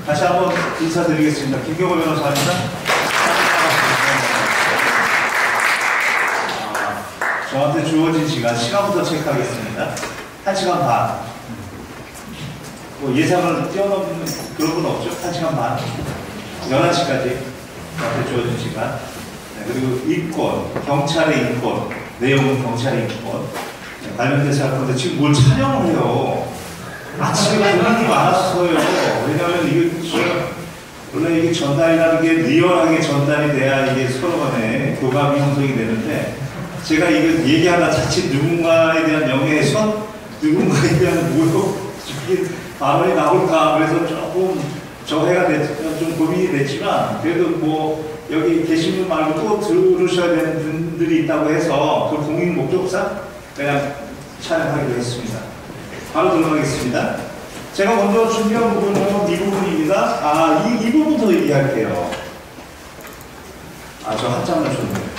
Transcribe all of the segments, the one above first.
다시 한번 인사드리겠습니다. 김경호 변호사입니다. 저한테 주어진 시간부터 체크하겠습니다. 1시간 반. 뭐 예상을 뛰어넘는 그런 건 없죠? 1시간 반. 11시까지 저한테 주어진 시간. 네, 그리고 인권, 경찰의 인권, 내용은 경찰의 인권. 네, 관련돼서 할 건데 지금 뭘 촬영을 해요? 아침에 고민이 많았어요. 왜냐하면 이게 원래 이게 전달이라는 게 리얼하게 전달이 돼야 이게 서로 간에 교감이 형성이 되는데 제가 이거 얘기하다 자칫 누군가에 대한 명예훼손, 누군가에 대한 모욕, 이게 발언이 나올까 그래서 조금 저해가 좀 고민이 됐지만 그래도 뭐 여기 계신 분 말고 또 들으셔야 되는 분들이 있다고 해서 그 공익 목적상 그냥 촬영하기로 했습니다. 바로 들어가겠습니다. 제가 먼저 준비한 부분은 이 부분입니다. 이 부분부터 얘기할게요. 저 한 장을 줬네요.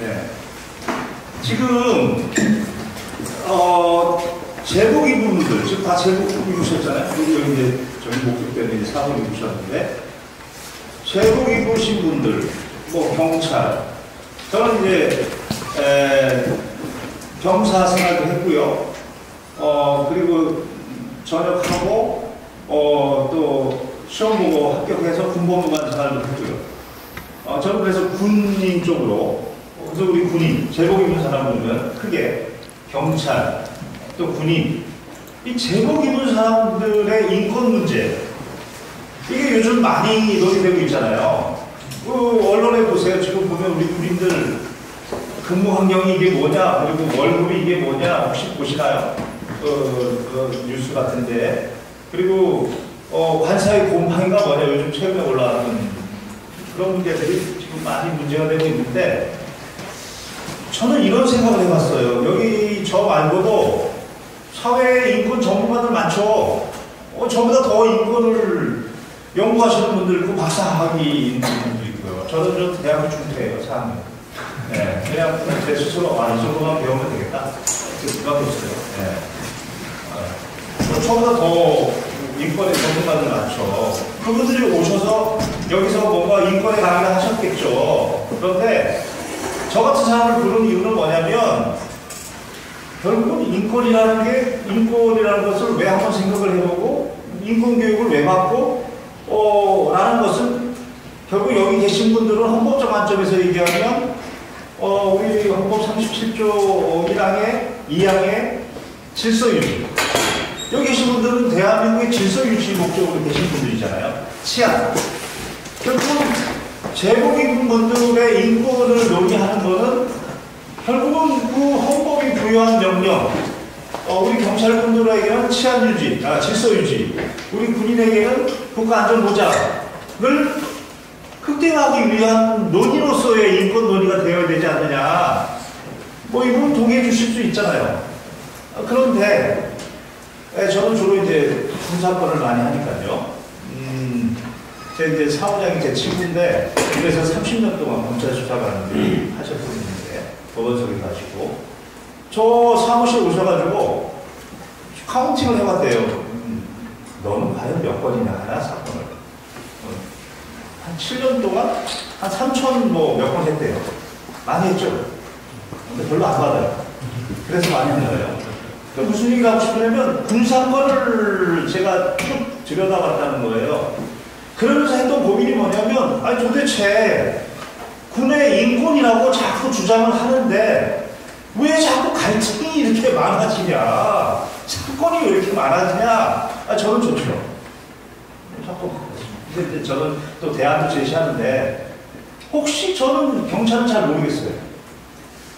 네. 지금, 제복 입은 분들, 지금 다 제복 입으셨잖아요. 그리고 이제 저희 목표 때문에 이제 사복 입으셨는데, 제복 입으신 분들, 뭐 경찰, 저는 이제, 병사 생활도 했고요. 그리고 전역하고, 또 시험 보고 합격해서 군법무관 생활도 했고요. 저는 그래서 군인 쪽으로, 그래서 우리 군인, 제복 입은 사람 보면 크게 경찰, 또 군인, 이 제복 입은 사람들의 인권 문제, 이게 요즘 많이 논의되고 있잖아요. 언론에 보세요. 지금 보면 우리 군인들 근무 환경이 이게 뭐냐, 그리고 월급이 이게 뭐냐, 혹시 보시나요? 뉴스 같은데. 그리고 관사의 곰팡이가 뭐냐, 요즘 최근에 올라가는 그런 문제들이 지금 많이 문제가 되고 있는데, 저는 이런 생각을 해봤어요. 여기 저 말고도 사회에 인권 전문가들 많죠. 저보다 더 인권을 연구하시는 분들 있고 박사학위 있는 분들도 있고요. 저는 좀 대학교 중퇴예요, 4학년. 네, 그냥 제 스스로 이 정도만 배우면 되겠다. 그 생각이 없어요. 네. 저보다 더 인권의 전문가들 많죠. 그분들이 오셔서 여기서 뭔가 인권에 강의를 하셨겠죠. 그런데 저 같은 사람을 부르는 이유는 뭐냐면 결국은 인권이라는 것을 왜 한번 생각을 해보고 인권교육을 왜 받고 라는 것은 결국 여기 계신 분들은 헌법적 관점에서 얘기하면 우리 헌법 37조 1항의 2항의 질서유지, 여기 계신 분들은 대한민국의 질서유지 목적으로 계신 분들이잖아요. 치안. 결국은 제복 입은 분들의 인권을 논의하는 것은 결국은 그 헌법이 부여한 명령, 우리 경찰분들에게는 치안유지, 질서유지, 우리 군인에게는 국가안전보장을 극대화하기 위한 논의로서의 인권 논의가 되어야 되지 않느냐. 뭐 이 부분 동의해 주실 수 있잖아요. 그런데 저는 주로 이제 군사권을 많이 하니까요. 제 이제 사무장이 제 친구인데, 그래서 30년 동안 검찰 수사관을 하셨었는데, 법원석에 가시고, 저 사무실 오셔가지고, 카운팅을 해봤대요. 너는 과연 몇 건이나 하나, 사건을. 한 7년 동안, 한 3천 몇 건 했대요. 많이 했죠? 근데 별로 안 받아요. 그래서 많이 한 거예요. 무슨 얘기를 하고 싶으냐면, 군사권을 제가 쭉 들여다봤다는 거예요. 그러면서 했던 고민이 뭐냐면, 도대체 군의 인권이라고 자꾸 주장을 하는데 왜 자꾸 갈등이 이렇게 많아지냐, 사건이 왜 이렇게 많아지냐. 저는 좋죠. 자꾸. 근데 저는 또 대안도 제시하는데, 혹시 저는 경찰은 잘 모르겠어요.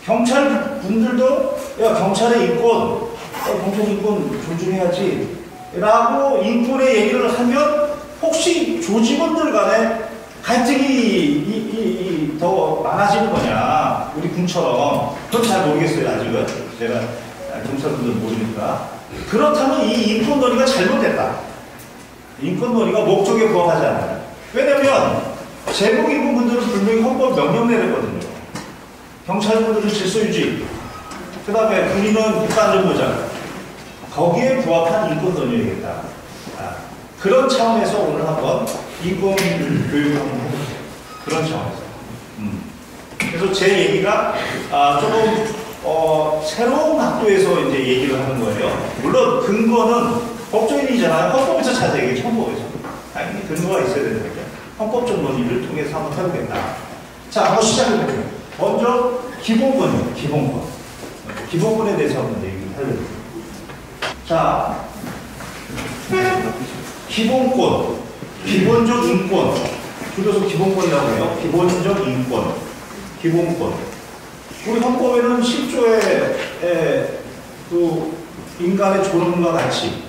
경찰 분들도 경찰의 인권, 경찰 인권 존중해야지 라고 인권의 얘기를 하면 혹시 조직원들 간에 갈등이 더 많아지는 거냐, 우리 군처럼. 그건 잘 모르겠어요, 아직은. 제가 경찰분들 모르니까. 그렇다면 이 인권 논의가 잘못됐다. 인권 논의가 목적에 부합하지 않아요. 왜냐면 제복 입은 분들은 분명히 헌법 명령 내렸거든요. 경찰분들은 질서유지, 그 다음에 군인은 국가안전보장, 거기에 부합한 인권 논의이겠다. 그런 차원에서 오늘 한번 인권 교육을 한번 해볼게요. 그런 차원에서. 그래서 제 얘기가 조금 새로운 각도에서 이제 얘기를 하는 거예요. 물론 근거는 법조인이잖아요. 헌법에서 찾아야 되겠죠. 헌법에서. 당연히 근거가 있어야 되는 거죠. 헌법적 논의를 통해서 한번 해보겠다. 자, 한번 시작해볼게요. 먼저 기본권이요. 기본권. 기본권에 대해서 한번 얘기를 해볼게요. 자, 기본권, 기본적 인권. 줄여서 기본권이라고 해요. 기본적 인권, 기본권. 우리 헌법에는 10조에 그 인간의 존엄과 가치,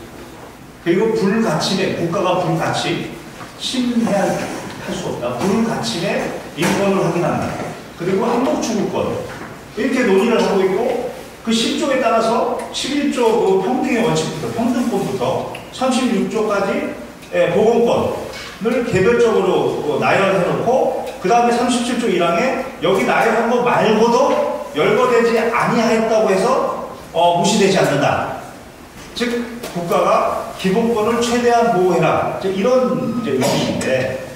그리고 불가침에, 국가가 불가침, 침해할 수 없다. 불가침에 인권을 확인한다. 그리고 한국추구권. 이렇게 논의를 하고 있고, 그 10조에 따라서 11조 그 평등의 원칙부터, 평등권부터 36조까지 보건권을 개별적으로 나열해놓고, 그 다음에 37조 1항에 여기 나열한 거 말고도 열거되지 아니하였다고 해서 무시되지 않는다. 즉 국가가 기본권을 최대한 보호해라. 이런 이제 의미인데,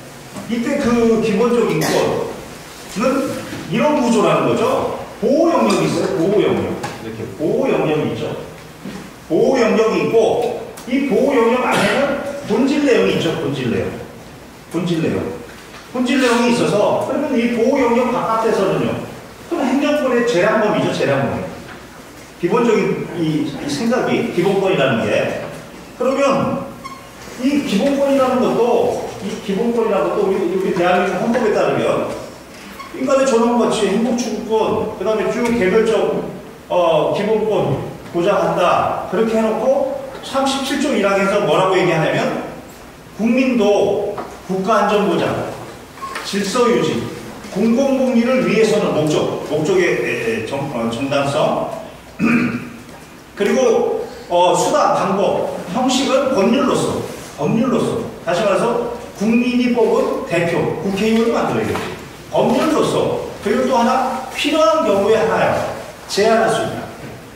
이때 그 기본적 인권은 이런 구조라는 거죠. 보호 영역이 있어요. 보호 영역. 이렇게 보호 영역이 있죠. 보호 영역이 있고, 이 보호 영역 안에는 본질 내용이 있죠. 본질 내용. 본질 내용. 본질 내용이 있어서, 그러면 이 보호 영역 바깥에서는요, 그럼 행정권의 재량범위죠. 재량범위. 기본적인 이 생각이 기본권이라는 게, 그러면 이 기본권이라는 것도, 우리 대한민국 헌법에 따르면 인간의 존엄가치, 행복추구권, 그 다음에 쭉 개별적 기본권 보장한다. 그렇게 해놓고 37조 1항에서 뭐라고 얘기하냐면, 국민도 국가안전보장, 질서유지, 공공복리를 위해서는 목적의 정당성, 그리고 수단, 방법, 형식은 법률로서, 다시 말해서 국민이 뽑은 대표, 국회의원이 만들어야겠지. 법률로서, 그리고 또 하나, 필요한 경우에 하나요. 제한할 수 있다.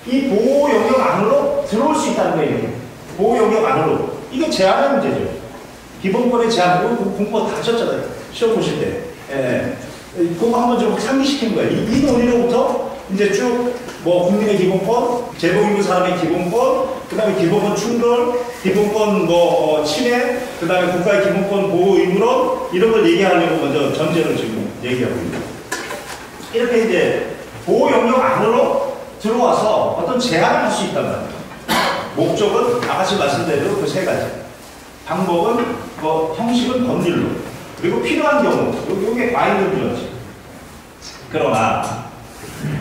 이 보호 영역 안으로 들어올 수 있다는 거예요. 보호 영역 안으로. 이게 제한의 문제죠. 기본권의 제한, 공부 다 하셨잖아요. 시험 보실 때. 그거 한번 좀 상기시킨 거예요. 이 논의로부터 이제 쭉, 국민의 기본권, 제복 입은 사람의 기본권, 그 다음에 기본권 충돌, 기본권 침해, 그 다음에 국가의 기본권 보호 의무론, 이런 걸 얘기하려고 먼저 전제를 지금 얘기하고 있습니다. 이렇게 이제 보호 영역 안으로 들어와서 어떤 제한을 할 수 있단 말이에요. 목적은 아까 말씀드린 그 세 가지. 방법은, 형식은 법률로. 그리고 필요한 경우, 요게 마인드죠. 그러나,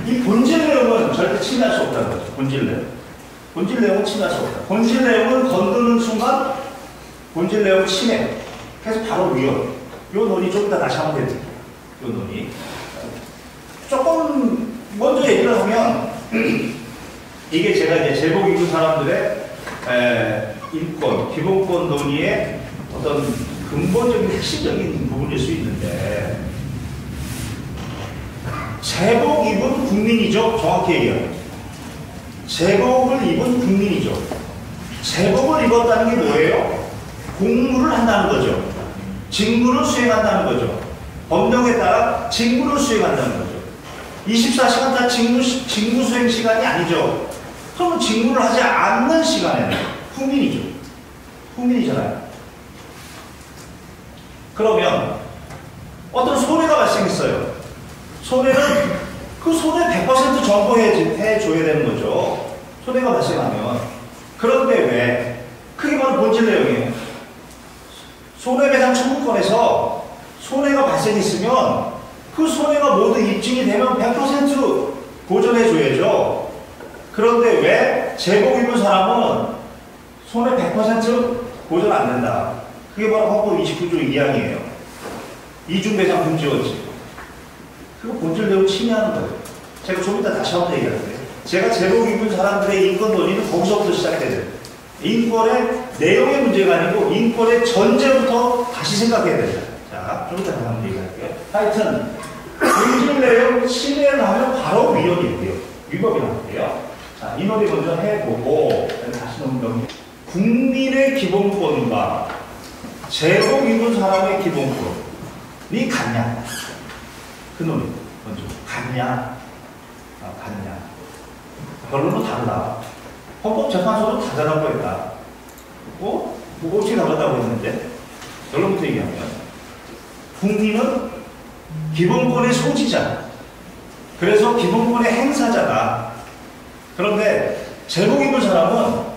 이 본질 내용은 절대 침해할 수 없다는 거죠. 본질 내용. 본질 내용은 침해할 수 없다. 본질 내용은 건드는 순간, 본질 내용 침해. 그래서 바로 위헌. 요 논의 좀 이따 다시 한번 해드릴게요. 요 논의. 조금, 먼저 얘기를 하면, 이게 제가 이제 제복 입은 사람들의 인권, 기본권 논의의 어떤 근본적인 핵심적인 부분일 수 있는데, 제복 입은 국민이죠. 정확히 얘기하면. 제복을 입은 국민이죠. 제복을 입었다는 게 뭐예요? 공무를 한다는 거죠. 직무를 수행한다는 거죠. 법령에 따라 직무를 수행한다는 거죠. 24시간 다 직무 수행 시간이 아니죠. 그러면 직무를 하지 않는 시간에는 국민이죠. 국민이잖아요. 그러면 어떤 손해가 발생했어요. 손해는 그 손해 100% 정보해줘야 되는 거죠. 손해가 발생하면. 그런데 왜? 그게 바로 본질 내용이에요. 손해배상 청구권에서 손해가 발생했으면 그 손해가 모두 입증이 되면 100% 보전해줘야죠. 그런데 왜 제복 입은 사람은 손해 100% 보전 안 된다. 그게 바로 헌법 29조 2항이에요. 이중배상 금지원칙. 그거 본질 내용 침해하는 거예요. 제가 좀 이따 다시 한번 얘기할게요. 제가 제복 입은 사람들의 인권 논의는 거기서부터 시작돼요. 인권의 내용의 문제가 아니고 인권의 전제부터 다시 생각해야 됩니다. 자, 좀 이따 다시 한번 얘기할게요. 하여튼 본질 내용 침해를 하면 바로 위헌이고요. 위법이 나올게요. 자, 이 논의 먼저 해보고 다시 넘겨. 국민의 기본권과 제복 입은 사람의 기본권이 같냐? 그 논리 먼저 같냐? 같냐? 결론은 다르다. 헌법재판소는 다르다고 했다. 뭐 어떻게 다르다고 했는데 결론부터 얘기하면 국민은 기본권의 소지자, 그래서 기본권의 행사자다. 그런데 제복 입은 사람은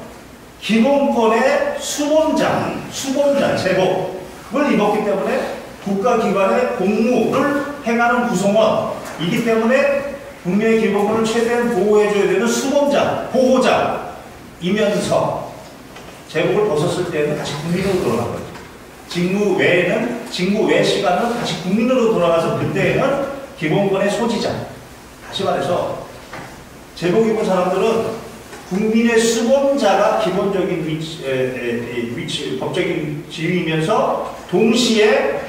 기본권의 수본자, 제복을 입었기 때문에 국가기관의 공무를 행하는 구성원이기 때문에 국민의 기본권을 최대한 보호해줘야 되는 수본자, 보호자이면서 제복을 벗었을 때는 다시 국민으로 돌아간 거죠. 직무 외 시간은 다시 국민으로 돌아가서 그때에는 기본권의 소지자. 다시 말해서 제복 입은 사람들은 국민의 수본자가 기본적인 위치, 법적인 지위이면서 동시에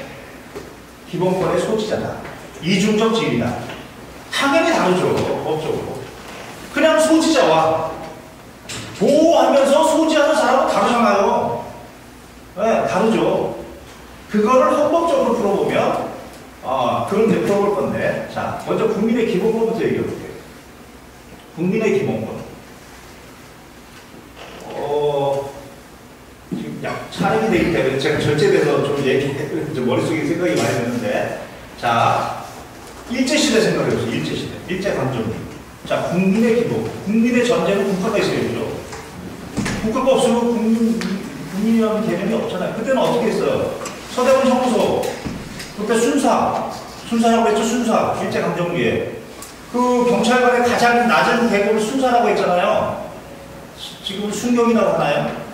기본권의 소지자다. 이중적 지위다. 당연히 다르죠, 법적으로. 그냥 소지자와 보호하면서 소지하는 사람은 다르잖아요. 네, 다르죠. 그거를 헌법적으로 풀어보면, 그런 데 풀어볼 건데, 자, 먼저 국민의 기본권부터 얘기해 볼게요. 국민의 기본권. 지금 약 촬영이 되기 때문에 제가 절제돼서 좀 머릿속에 생각이 많이 드는데, 자, 일제시대 생각해보세요. 일제시대. 일제강점기. 자, 국민의 기본. 국민의 전제는 국가가 있어야죠. 국가가 없으면 국민이라는 개념이 없잖아요. 그때는 어떻게 했어요? 서대문 형소. 그때 순사라고 했죠, 순사. 일제강점기에. 그 경찰관의 가장 낮은 계급을 순사라고 했잖아요. 지금 순경이라고 하나요?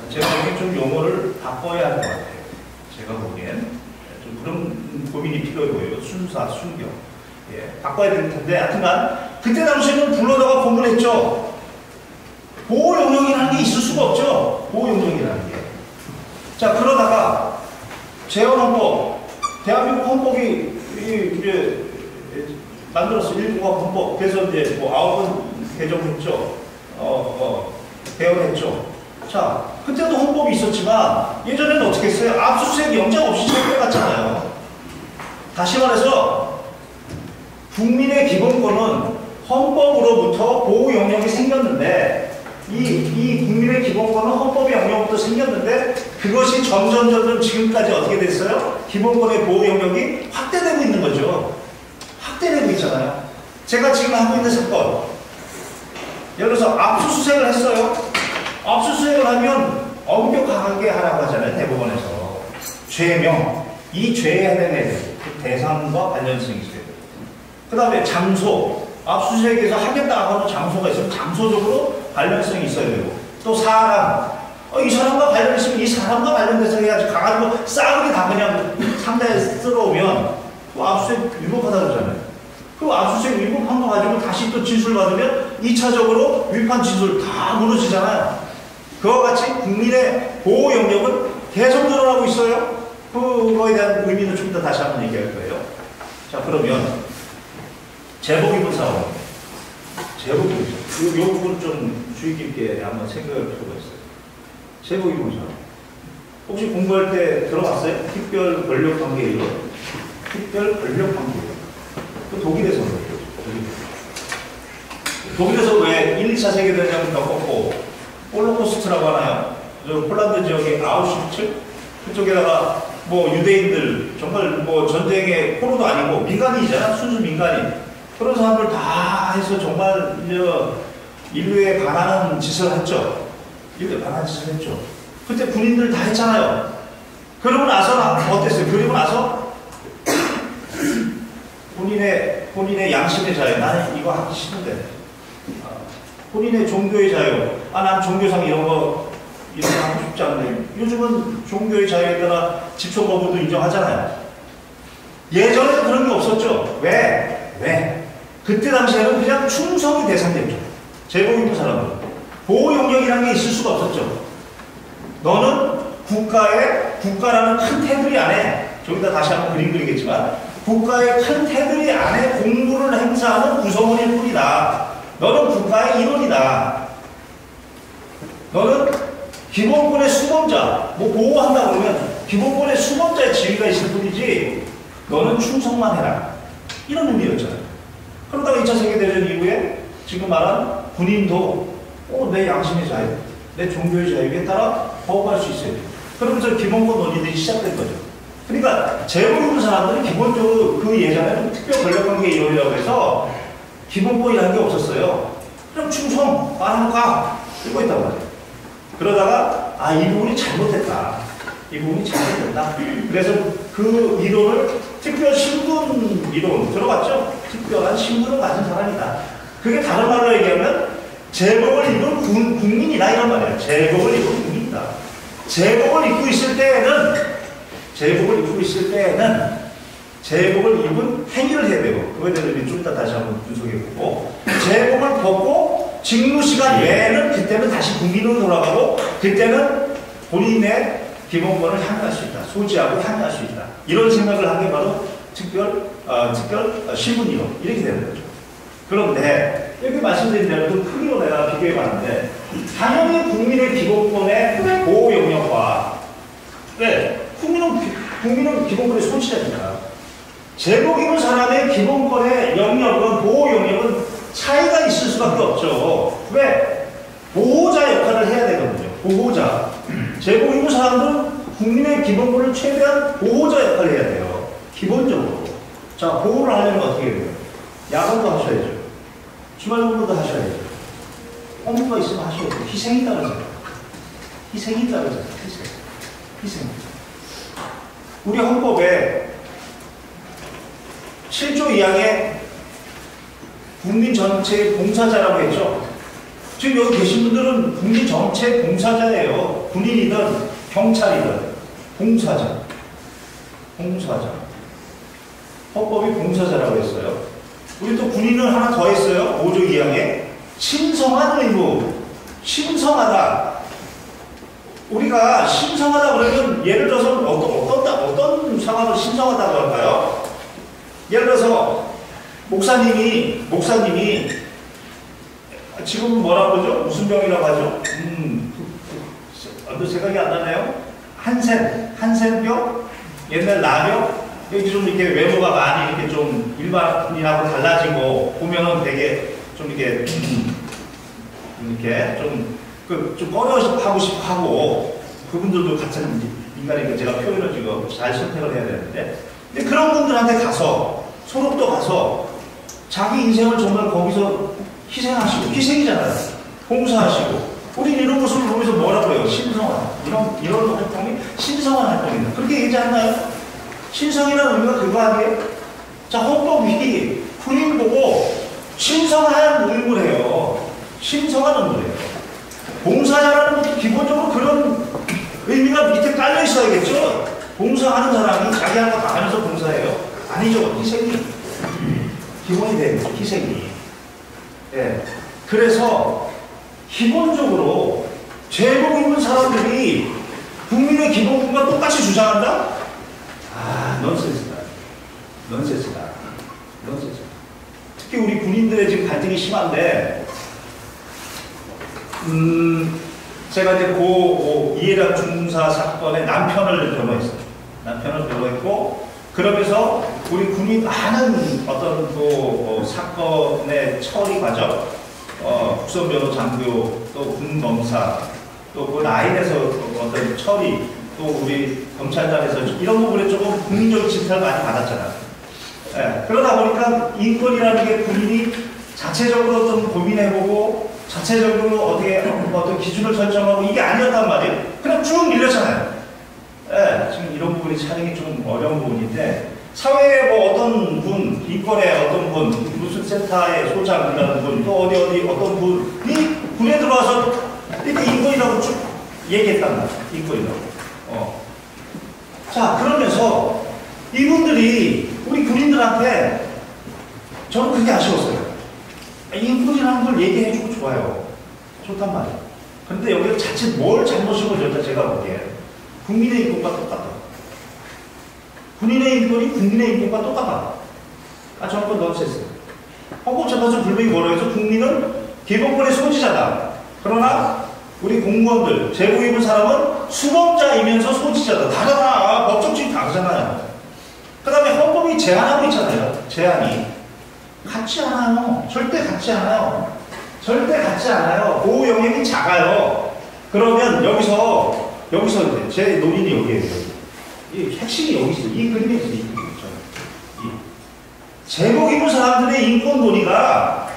제가 보기엔 좀 용어를 바꿔야 할 것 같아요. 제가 보기엔 좀 그런 고민이 필요해 보여요. 순사, 순경. 예, 바꿔야 될 텐데, 하여튼간 그때 당시에는 불러다가 고문했죠. 보호 영역이라는 게 있을 수가 없죠. 보호 영역이라는 게. 자, 그러다가 재헌헌법, 대한민국 헌법이 이제 만들었어. 일국화 헌법. 그래서 이제 뭐 9번 개정했죠. 개헌했죠. 자, 그때도 헌법이 있었지만 예전에는 어떻게 했어요? 압수수색 영장 없이 체포해갔잖아요. 다시 말해서 국민의 기본권은 헌법으로부터 보호 영역이 생겼는데 이 국민의 기본권은 헌법의 영역부터 생겼는데 그것이 점점 지금까지 어떻게 됐어요? 기본권의 보호 영역이 확대되고 있는 거죠. 확대되고 있잖아요. 제가 지금 하고 있는 사건, 예를 들어서 압수수색을 했어요. 압수수색을 하면 엄격하게 하라고 하잖아요. 대법원에서. 죄명, 이 죄에 해당해야 돼요. 그 대상과 관련성이 있어야 돼요. 그 다음에 장소, 압수수색에서 하겠다 하는 장소가 있으면 장소적으로 관련성이 있어야 되고, 또 사람, 이 사람과 관련 있으면 이 사람과 관련돼서 해야지. 가가지고 싸그리 다 그냥 상대에 쓸어오면 그 압수수색 위법하다 그러잖아요. 그 압수수색 위법한 거 가지고 다시 또 진술 받으면 2차적으로 위반 진술 다 무너지잖아요. 그와 같이 국민의 보호 영역은 계속 늘어나고 있어요. 그거에 대한 의미는 좀 더 다시 한번 얘기할 거예요. 자, 그러면 제복 입은 사람, 제복 입은 사람, 이 부분 좀 주의 깊게 한번 생각할 필요가 있어요. 제복 입은 사람. 혹시 공부할 때 들어봤어요? 특별 권력 관계 이론? 특별 권력 관계 이론. 그 독일에서 그래요. 독일에서 왜 1, 2차 세계대전을 겪었고 홀로코스트라고 하나요? 저 폴란드 지역의 아우슈비츠 그쪽에다가 뭐 유대인들 정말 뭐 전쟁의 포로도 아니고 민간인이잖아. 순수 민간인. 그런 사람들 다 해서 정말 인류에 반하는 짓을 했죠. 인류에 반하는 짓을 했죠. 그때 군인들 다 했잖아요. 그러고 나서 어땠어요? 그리고 나서 본인의 양심의 자유, 나는 이거 하기 싫은데. 본인의 종교의 자유, 난 종교상 이런 거 하고 싶지 않은데. 요즘은 종교의 자유에 따라 집초 거부도 인정하잖아요. 예전에는 그런 게 없었죠. 왜? 그때 당시에는 그냥 충성이 대상됐죠. 제복 입은 사람은. 보호 영역이라는 게 있을 수가 없었죠. 너는 국가라는 큰 테두리 안에, 저기다 다시 한번 그림 그리겠지만, 국가의 큰 테두리 안에 공무를 행사하는 구성원일 뿐이다. 너는 국가의 일원이다. 너는 기본권의 수범자, 뭐 보호한다 그러면 기본권에 수범자의 지위가 있을 뿐이지 너는 충성만 해라. 이런 의미였잖아요. 그러다가 2차 세계대전 이후에 지금 말한 군인도 내 양심의 자유, 내 종교의 자유에 따라 거부할 수 있어요. 그러면서 기본권 논의들이 시작된 거죠. 그러니까 제복 입은 사람들은 기본적으로 그 예전에는 특별 권력관계 이론이라고 해서 기본권이라는 게 없었어요. 그럼 충성, 말하는 가 이거 있단 말이에요. 그러다가 이 부분이 잘못됐다. 이 부분이 잘못됐다. 그래서 그 이론을 특별 신분 이론 들어봤죠? 특별한 신분을 가진 사람이다. 그게 다른 말로 얘기하면 제복을 입은 국민이다 이런 말이에요. 제복을 입은 국민이다. 제복을 입고 있을 때에는 제복을 입은 행위를 해야 되고, 그거에 대해서 좀 이따 다시 한번 분석해보고, 제복을 벗고 직무시간 외에는 그때는 다시 국민으로 돌아가고, 그때는 본인의 기본권을 향유할 수 있다. 소지하고 향유할 수 있다. 이런 생각을 한 게 바로 특별 신분이론 이렇게 되는 거죠. 그런데 이렇게 말씀드린 대로 좀 크기로 내가 비교해봤는데, 당연히 국민의 기본권의 보호 영역과 국민은 기본권의 소지자니까 제복 입은 사람의 기본권의 영역은 보호 영역은 차이가 있을 수밖에 없죠. 왜? 보호자 역할을 해야 되거든요. 보호자. 제복 입은 사람들은 국민의 기본권을 최대한 보호자 역할을 해야 돼요. 기본적으로. 자, 보호를 하려면 어떻게 해야 돼요? 야간도 하셔야죠. 주말 근무도 하셔야죠. 업무가 있으면 하셔야죠. 희생이 따르잖아요. 희생. 우리 헌법에 7조 2항에 국민 전체의 봉사자라고 했죠. 지금 여기 계신 분들은 국민 전체 봉사자예요. 군인이든 경찰이든 봉사자. 헌법이 봉사자라고 했어요. 우리 또 군인은 하나 더 했어요. 5조 2항에 신성한 의무. 신성하다. 우리가 신성하다 그러면 예를 들어서 어떤 상황을 신성하다고 할까요? 예를 들어서 목사님이 지금 뭐라고 그러죠? 무슨 병이라고 하죠? 생각이 안 나네요. 한센병? 옛날 나병? 여기 좀 이렇게 외모가 많이 이렇게 좀 일반인하고 달라지고 보면은 되게 좀 이렇게 좀 꺼려하고 싶어 하고, 그분들도 같은 인간이니까 제가 표현을 지금 잘 선택을 해야 되는데, 근데 그런 분들한테 가서 소록도 가서 자기 인생을 정말 거기서 희생이잖아요. 봉사하시고, 우린 이런 모습을 보면서 뭐라고 해요? 신성한. 이런 활동이 신성한 활동이다. 그렇게 얘기하지 않나요? 신성이라는 의미가 그거 아니에요? 자, 헌법이 군인 보고 신성한 의무를 해요. 신성한 의무를 해요. 봉사자라는 것도 기본적으로 그런 의미가 밑에 깔려 있어야겠죠? 봉사하는 사람이 자기 할 거 다 하면서 봉사해요? 아니죠. 희생이. 기본이 돼요. 희생이. 예. 그래서 기본적으로 제복 입은 사람들이 국민의 기본권과 똑같이 주장한다? 넌센스다. 특히 우리 군인들의 지금 갈등이 심한데, 제가 이제 이해란 중사 사건의 남편을 변호했고, 그러면서 우리 군이 많은 어떤 사건의 처리 과정, 국선변호 장교, 또 군검사, 또 그 라인에서 어떤 처리, 또 우리 검찰단에서 이런 부분에 조금 국민적 질타를 많이 받았잖아요. 예, 그러다 보니까 인권이라는 게 군인이 자체적으로 좀 고민해보고, 자체적으로 어떤 기준을 설정하고 이게 아니었단 말이에요. 그냥 쭉 밀렸잖아요. 예, 지금 이런 부분이 촬영이 좀 어려운 부분인데, 사회에 어떤 분, 인권의 어떤 분, 무슨 센터의 소장이라는 분, 또 어떤 분이 군에 들어와서 이렇게 인권이라고 쭉 얘기했단 말이에요. 인권이라고. 자, 그러면서 이분들이 우리 군인들한테 저는 그게 아쉬웠어요. 인권이라는 걸 얘기해주고 좋아요. 좋단 말이에요. 그런데 여기가 자칫 뭘 잘못인 거죠? 제가 보기에. 국민의 인권과 똑같다. 군인의 인권이 국민의 인권과 똑같다. 저는 그건 넌센스. 헌법재판소 분명히 뭐라고 해서 국민은 기본권의 소지자다. 그러나 우리 공무원들, 제복 입은 사람은 수범자이면서 소지자다. 다르다. 법적주의 다르잖아요. 그 다음에 헌법이 제한하고 있잖아요. 제한이. 같지 않아요. 절대 같지 않아요. 절대 같지 않아요. 보호 영역이 작아요. 그러면 여기서 이제 제 논의는 여기에요. 이 핵심이 여기 있어요. 이 그림에 있어요. 이 그림에 있어요. 제복 입은 사람들의 인권 논의가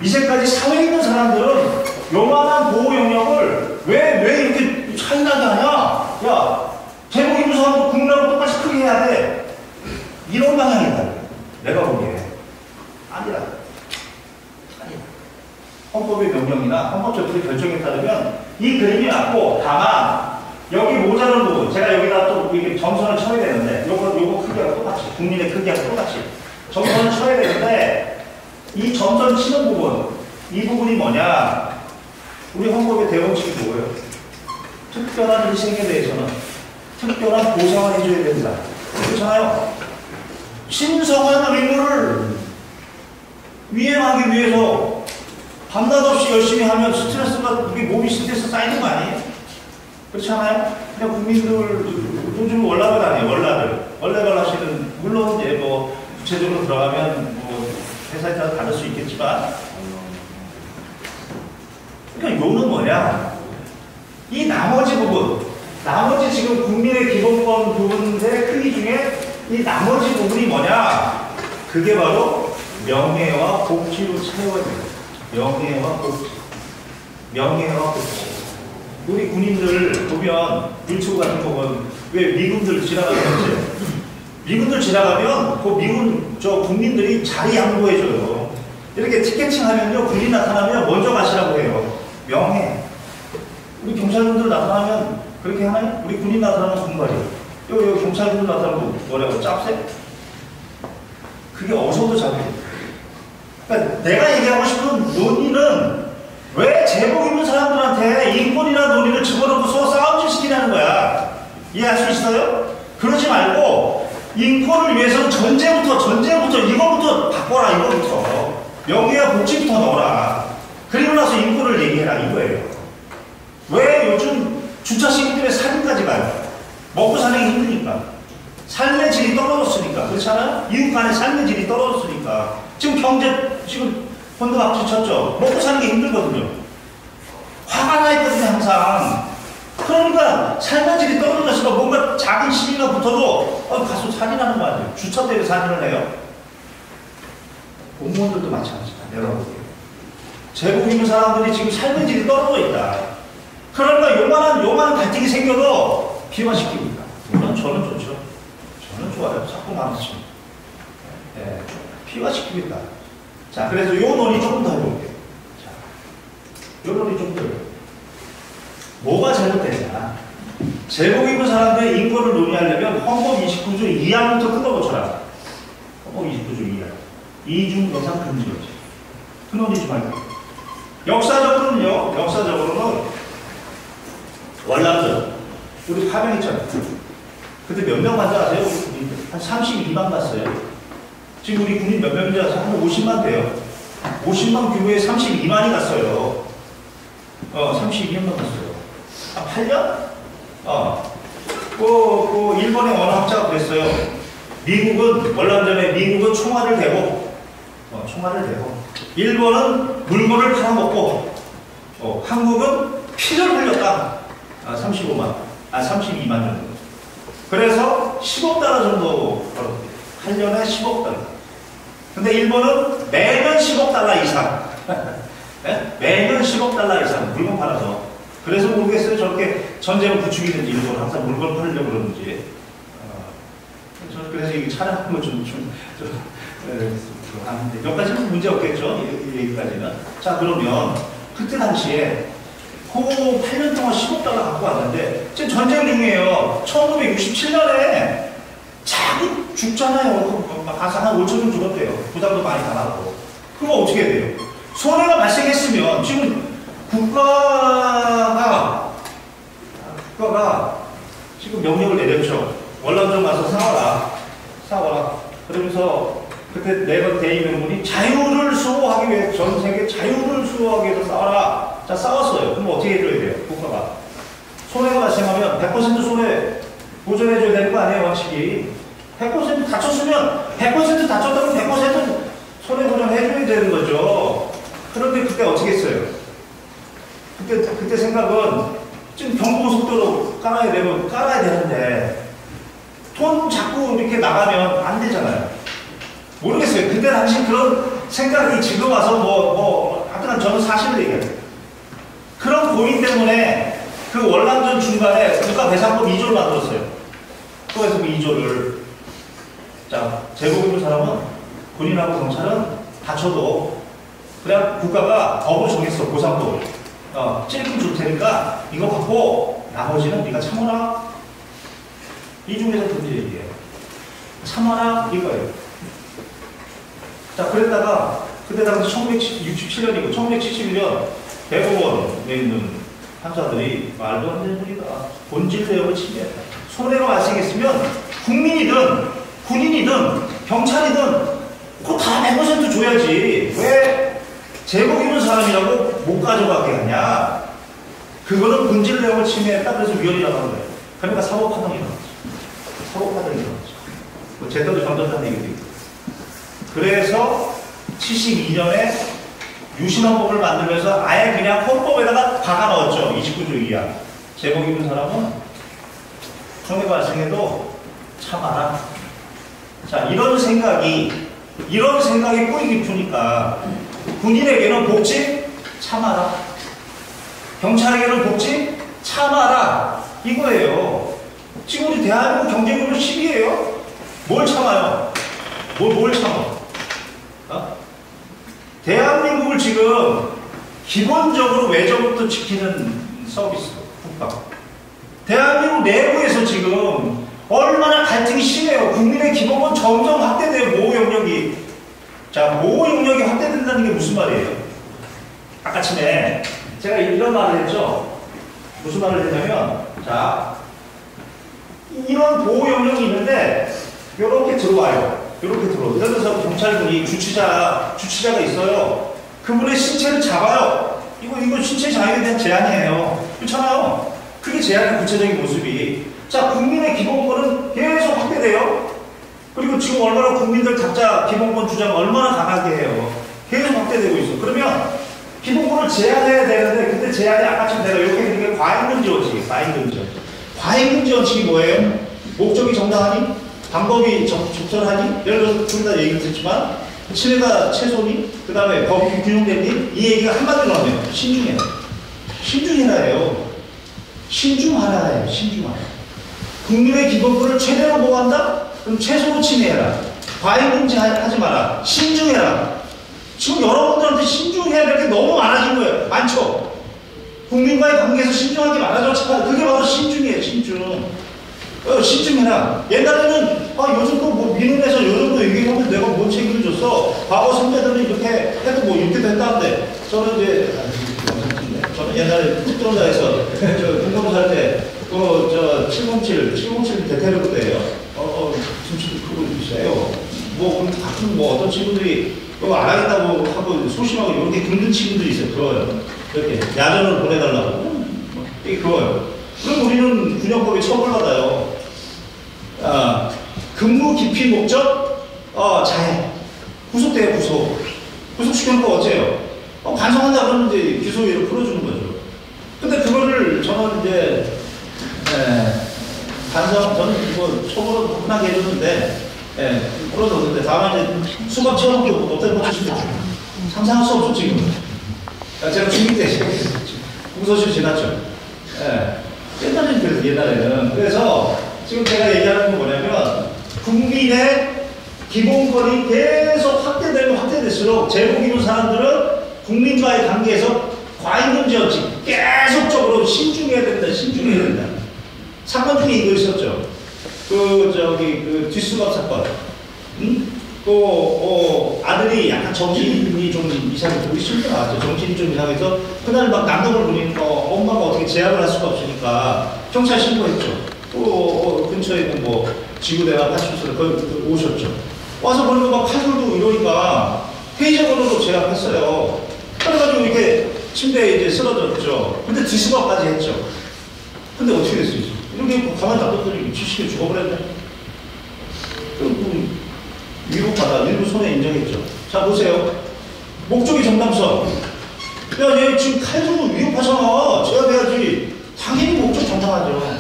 이제까지 사회에 있는 사람들은 요만한 보호 영역을 왜 이렇게 차이나게 하냐? 야, 제복 입은 사람도 국민하고 똑같이 크게 해야 돼. 이런 방향이다. 내가 보기에. 아니라. 헌법의 명령이나 헌법적으로 결정에 따르면 이 그림이 맞고, 다만 여기 모자른 부분, 제가 여기다 또 이렇게 점선을 쳐야 되는데, 요거 크기하고 똑같이, 국민의 크기하고 똑같이 점선을 쳐야 되는데, 이 점선 치는 부분, 이 부분이 뭐냐? 우리 헌법의 대원칙이 뭐예요? 특별한 희생에 대해서는 특별한 보상을 해줘야 된다. 그렇잖아요. 신성한 의무를 위행하기 위해서 밤낮 없이 열심히 하면 스트레스가, 우리 몸이 스트레스 쌓이는 거 아니에요? 그렇지 않아요? 그냥 국민들, 요즘 월납을 안 해요, 월납을 하시는, 물론 이제 뭐, 구체적으로 들어가면 뭐, 회사에 따라 다를 수 있겠지만, 그러니까 요는 뭐냐? 이 나머지 부분, 나머지 지금 국민의 기본권 부분의 크기 중에 이 나머지 부분이 뭐냐? 그게 바로 명예와 복지로 채워야 돼요. 명예와 복지. 명예와 복지. 우리 군인들 보면 유튜브 같은 거 보면 왜 미군들 지나가면 미군들 지나가면 그 미군 저 국민들이 자리 양보해줘요. 이렇게 티켓팅 하면요, 군인 나타나면 먼저 가시라고 해요. 명예. 우리 경찰분들 나타나면 그렇게 하나요? 우리 군인 나타나면 군발이. 여기 경찰분들 나타나면 뭐라고? 짭새? 그게 어서도 잡혀요. 그러니까 내가 얘기하고 싶은 논의는 왜 제복 입는 사람들한테 인권이나 논의를 집어넣고서 싸움질 시키냐는 거야. 이해할 수 있어요? 그러지 말고 인권을 위해서는 전제부터 이거부터 바꿔라. 이거부터 명예와 복지부터 넣어라. 그리고 나서 인권을 얘기해라 이거예요. 왜 요즘 주차 시기 때문에 살인까지 가요? 먹고 사는 게 힘드니까. 삶의 질이 떨어졌으니까. 그렇잖아요? 이웃 간의 삶의 질이 떨어졌으니까. 지금 경제 지금 혼돈박질 쳤죠. 먹고 사는 게 힘들거든요. 화가 나 있거든요, 항상. 그러니까 삶의 질이 떨어졌으니까 뭔가 작은 시비가 붙어도 가서 살인하는 거 아니에요. 주차 때문에 살인을 해요. 공무원들도 마찬가지다. 내가 보기에. 제복 입는 사람들이 지금 삶의 질이 떨어져 있다. 그러니까 요만한 갈등이 생겨도 비화시키고 있다. 물론 저는 좋죠. 저는 좋아요. 자꾸 많으시죠. 네, 비화시키고 있다. 자, 그래서 요 논의 조금 더 해볼게요. 자, 요 논의 좀 더 해볼게요. 뭐가 잘못됐냐? 제복 입은 사람들의 인권을 논의하려면 헌법 29조 2항부터 뜯어보쳐라. 헌법 29조 2항. 이중 여상 금지였지. 그 논의 좀 할게요. 역사적으로는 월남전 우리 파병했잖아요. 그때 몇 명 간다 아세요? 우리 군인들 한 32만 갔어요. 지금 우리 군인 몇 명인지 아세요? 한 50만 돼요. 50만 규모에 32만이 갔어요. 32만 갔어요. 8년? 그 일본의 어느 학자가 그랬어요. 월남전에 미국은 총알을 대고 일본은 물건을 팔아먹고 한국은 피를 흘렸다. 32만 정도. 그래서 10억 달러 정도 벌었대요. 8년에 10억 달러. 근데 일본은 매년 10억 달러 이상. 네? 매년 10억 달러 이상 물건 팔아서. 그래서 모르겠어요. 저렇게 전쟁을 부추기는지 일본은 항상 물건 팔으려고 그러는지. 저는 그래서 이게 촬영한 거 좀 하는데 몇 가지는 문제 없겠죠. 이 얘기까지는. 자, 그러면 그때 당시에 그 8년 동안 10억 달러 갖고 왔는데 지금 전쟁 중이에요. 1967년에 자기 죽잖아요. 가서 한 5천 명 죽었대요. 부담도 많이 당하고. 그럼 어떻게 해야 돼요? 손해가 발생했으면 지금 국가가 지금 명령을 내렸죠. 월남전 가서 싸워라. 그러면서 그때 내각 대의 명분이 자유를 수호하기 위해 전 세계 자유를 수호하기 위해서 싸워라. 자, 싸웠어요. 그럼 어떻게 해줘야 돼요? 국가가. 손해가 발생하면 100% 손해 보전해줘야 되는 거 아니에요, 원칙이. 100% 다쳤으면 100% 다쳤다면 100% 손해보전 해줘야 되는 거죠. 그런데 그때 어떻게 했어요? 그때 생각은 지금 경부고속도로 깔아야 되는데 돈 자꾸 이렇게 나가면 안 되잖아요. 모르겠어요. 그때 당시 그런 생각이 지금 와서 하여튼 저는 사실을 얘기해요. 그런 고민 때문에 그 월남전 중간에 국가배상법 2조를 만들었어요. 그래서 그 2조를 자, 제복 입은 사람은 군인하고 경찰은 다쳐도 그냥 국가가 법을 정했어. 보상법을. 찔끔 줄 테니까 이거 갖고 나머지는 네가 참아라. 이 중에서 문제 얘기예요. 참아라 이거예요. 자, 그랬다가 그때 당시 1967년이고 1971년 대법원에 있는 판사들이 말도 안 되는 소리다. 본질 내용을 침해했다. 손해가 발생했으면 국민이든 군인이든 경찰이든 그거 다 100% 줘야지. 왜 제복 입은 사람이라고 못 가져가게 하냐. 그거는 본질 내용을 침해했다. 그래서 위헌이라고 하는 거예요. 그러니까 사법파동이 일어났죠. 사법파동이 일어났죠. 뭐 제대로 정전한 얘기도 있고. 그래서 72년에 유신헌법을 만들면서 아예 그냥 헌법에다가 박아 넣었죠. 29조 이하. 제복 입은 사람은 손해 발생해도 참아라. 자, 이런 생각이 뿌리 깊으니까 군인에게는 복지 참아라. 경찰에게는 복지 참아라. 이거예요. 지금 우리 대한민국 경제금융 10위예요. 뭘 참아요? 뭘 참아? 대한민국을 지금 기본적으로 외적부터 지키는 서비스, 국가. 대한민국 내부에서 지금 얼마나 갈등이 심해요. 국민의 기본권 점점 확대돼요. 보호 영역이. 자, 보호 영역이 확대된다는 게 무슨 말이에요? 아까 전에 제가 이런 말을 했죠. 무슨 말을 했냐면, 자, 이런 보호 영역이 있는데 이렇게 들어와요. 이렇게 들어와요. 예를 들어서 경찰분이 주치자가 있어요. 그분의 신체를 잡아요. 이거 신체 자유에 대한 제한이에요. 그렇잖아요. 그게 제한의 구체적인 모습이. 자, 국민의 기본권은 계속 확대돼요. 그리고 지금 얼마나 국민들 각자 기본권 주장 얼마나 강하게 해요. 계속 확대되고 있어. 그러면 기본권을 제한해야 되는데 그때 제한이 아까처럼 내가 이렇게 되는 게 과잉금지 원칙이에요. 과잉금지 원칙이 뭐예요? 목적이 정당하니? 방법이 적절하니? 예를 들어서 둘 다 얘기했지만 친해가 최소니? 그 다음에 법이 균형되니? 이 얘기가 한마디로 하면 신중해라. 신중해라예요. 신중하라예요. 신중하라. 국민의 기본권을 최대로 보호한다? 그럼 최소로 침해해라. 과잉금지하지 마라. 신중해라. 지금 여러분들한테 신중해야 될 게 너무 많아진 거예요. 많죠? 국민과의 관계에서 신중하게 말하죠. 그게 바로 신중이에요. 신중해라. 옛날에는 요즘도 뭐 민원에서 요즘도 얘기하면 내가 뭔 책임을 줬어. 과거 선배들은 이렇게 해도 뭐 이렇게도 했다는데 저는 옛날에 특전사에서 공무원 살 때 707 대테러 때예요. 지금 그거 있어요. 뭐 가끔 뭐 어떤 친구들이 안 하겠다고 하고 소심하고 이렇게 긁는 친구들이 있어요. 그거요. 이렇게 야전을 보내달라고. 이게 그거요. 그럼 우리는 군형법에 처벌받아요. 근무 기피 목적 자해. 구속돼요. 구속시키는 거 어째요? 반성한다 그러면 이제 기소유예로 풀어주는 거죠. 근데 그거를 저는 이제 저는 뭐 처벌은 흔하게 해줬는데 풀어줬는데 다만 이제 수갑 채워놓고 못된 거 주시면 상상할 수 없죠 지금. 제가 중립 때 공소시효 지났죠. 옛날에는. 그래서 지금 제가 얘기하는 건 뭐냐면 국민의 기본권이 계속 확대될수록 제복 입은 사람들은 국민과의 관계에서 과잉금지 원칙 계속적으로 신중해야 된다. 사건 중에 이거 있었죠. 그 뒷수갑 사건. 아들이 약간 정신이 좀 이상해서 우리 친구가 나왔죠. 정신이 좀 이상해서 그날 막 난동을 부리니까 엄마가 어떻게 제압을 할 수가 없으니까 경찰 신고했죠. 근처에 있는 뭐 지구대나 파출소를 거기 오셨죠. 와서 보니까 막 칼들도 이러니까 회의적으로 제압했어요. 그래가지고 이렇게 침대에 이제 쓰러졌죠. 근데 뒤수박까지 했죠. 근데 어떻게 됐어요? 이렇게 가만히 놔뒀더니 지식에 죽어버렸네. 그럼 위로받아, 일부 손해 인정했죠. 자, 보세요. 목적이 정당성. 야, 얘 지금 칼 들고 위협하잖아. 제압해야지. 당연히 목적 정당하죠.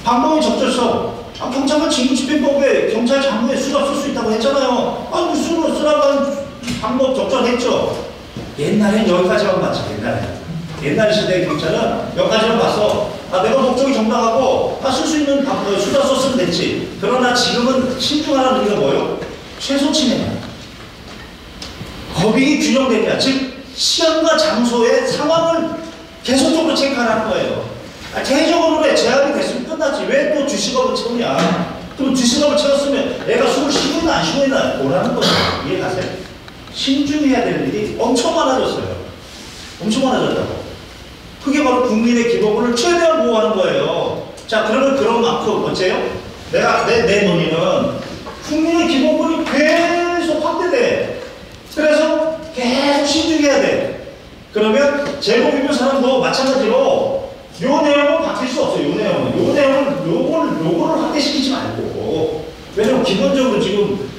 방법의 적절성. 아, 경찰관 직무집행법에 경찰 장부에 수갑 쓸 수 있다고 했잖아요. 아, 그 수로 쓰라고 방법 적절했죠. 옛날엔 여기까지만 봤지, 옛날 시대의 경찰은 여기까지만 봤어. 아, 내가 목적이 정당하고, 쓸 수 있는 수갑 썼으면 됐지. 그러나 지금은 신중하라는 의미가 뭐예요? 최소 침해냐. 법이 균형되냐. 즉, 시간과 장소의 상황을 계속적으로 체크하라는 거예요. 대적으로 제압이 됐으면 끝났지. 왜 또 주식업을 채우냐? 그럼 주식업을 채웠으면 애가 숨을 쉬고 있나 안 쉬고 있나 뭐라는 거죠. 이해가세요? 신중해야 되는 일이 엄청 많아졌어요. 엄청 많아졌다고. 그게 바로 국민의 기본권을 최대한 보호하는 거예요. 자, 그러면 그런 만큼 어째요? 내 논의는 국민의 기본권이 계속 확대돼. 그래서 계속 신중해야 돼. 그러면 제복 입은 사람도 마찬가지로 요 내용은 바뀔 수 없어요. 요 내용은 요거를 확대시키지 말고. 왜냐면 기본적으로 지금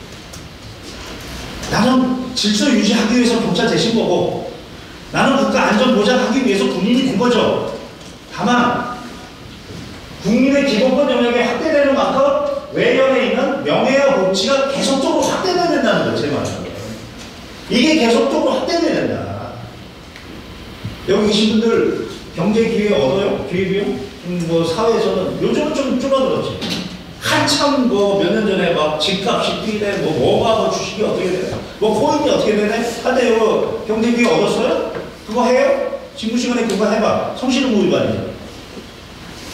나는 질서 유지하기 위해서 경찰 되신 거고, 나는 국가 안전 보장하기 위해서 군인이 된 거죠. 다만 국민의 기본권 영역이 확대되는 만큼 외연에 있는 명예와 복지가 계속적으로 확대돼야 된다는 거예요. 제 말은. 이게 계속적으로 확대돼야 된다. 여기 계신 분들 경제 기회 얻어요? 기회 비용? 뭐 사회에서는 요즘은 좀 줄어들었지. 한참 뭐 몇 년 전에 막 집값이 뛰네, 뭐가 주식이 어떻게 되네, 뭐 코인이 어떻게 되네. 한데 이거 경제 기회 얻었어요? 그거 해요? 직무 시간에 그거 해봐. 성실의무 위반이죠.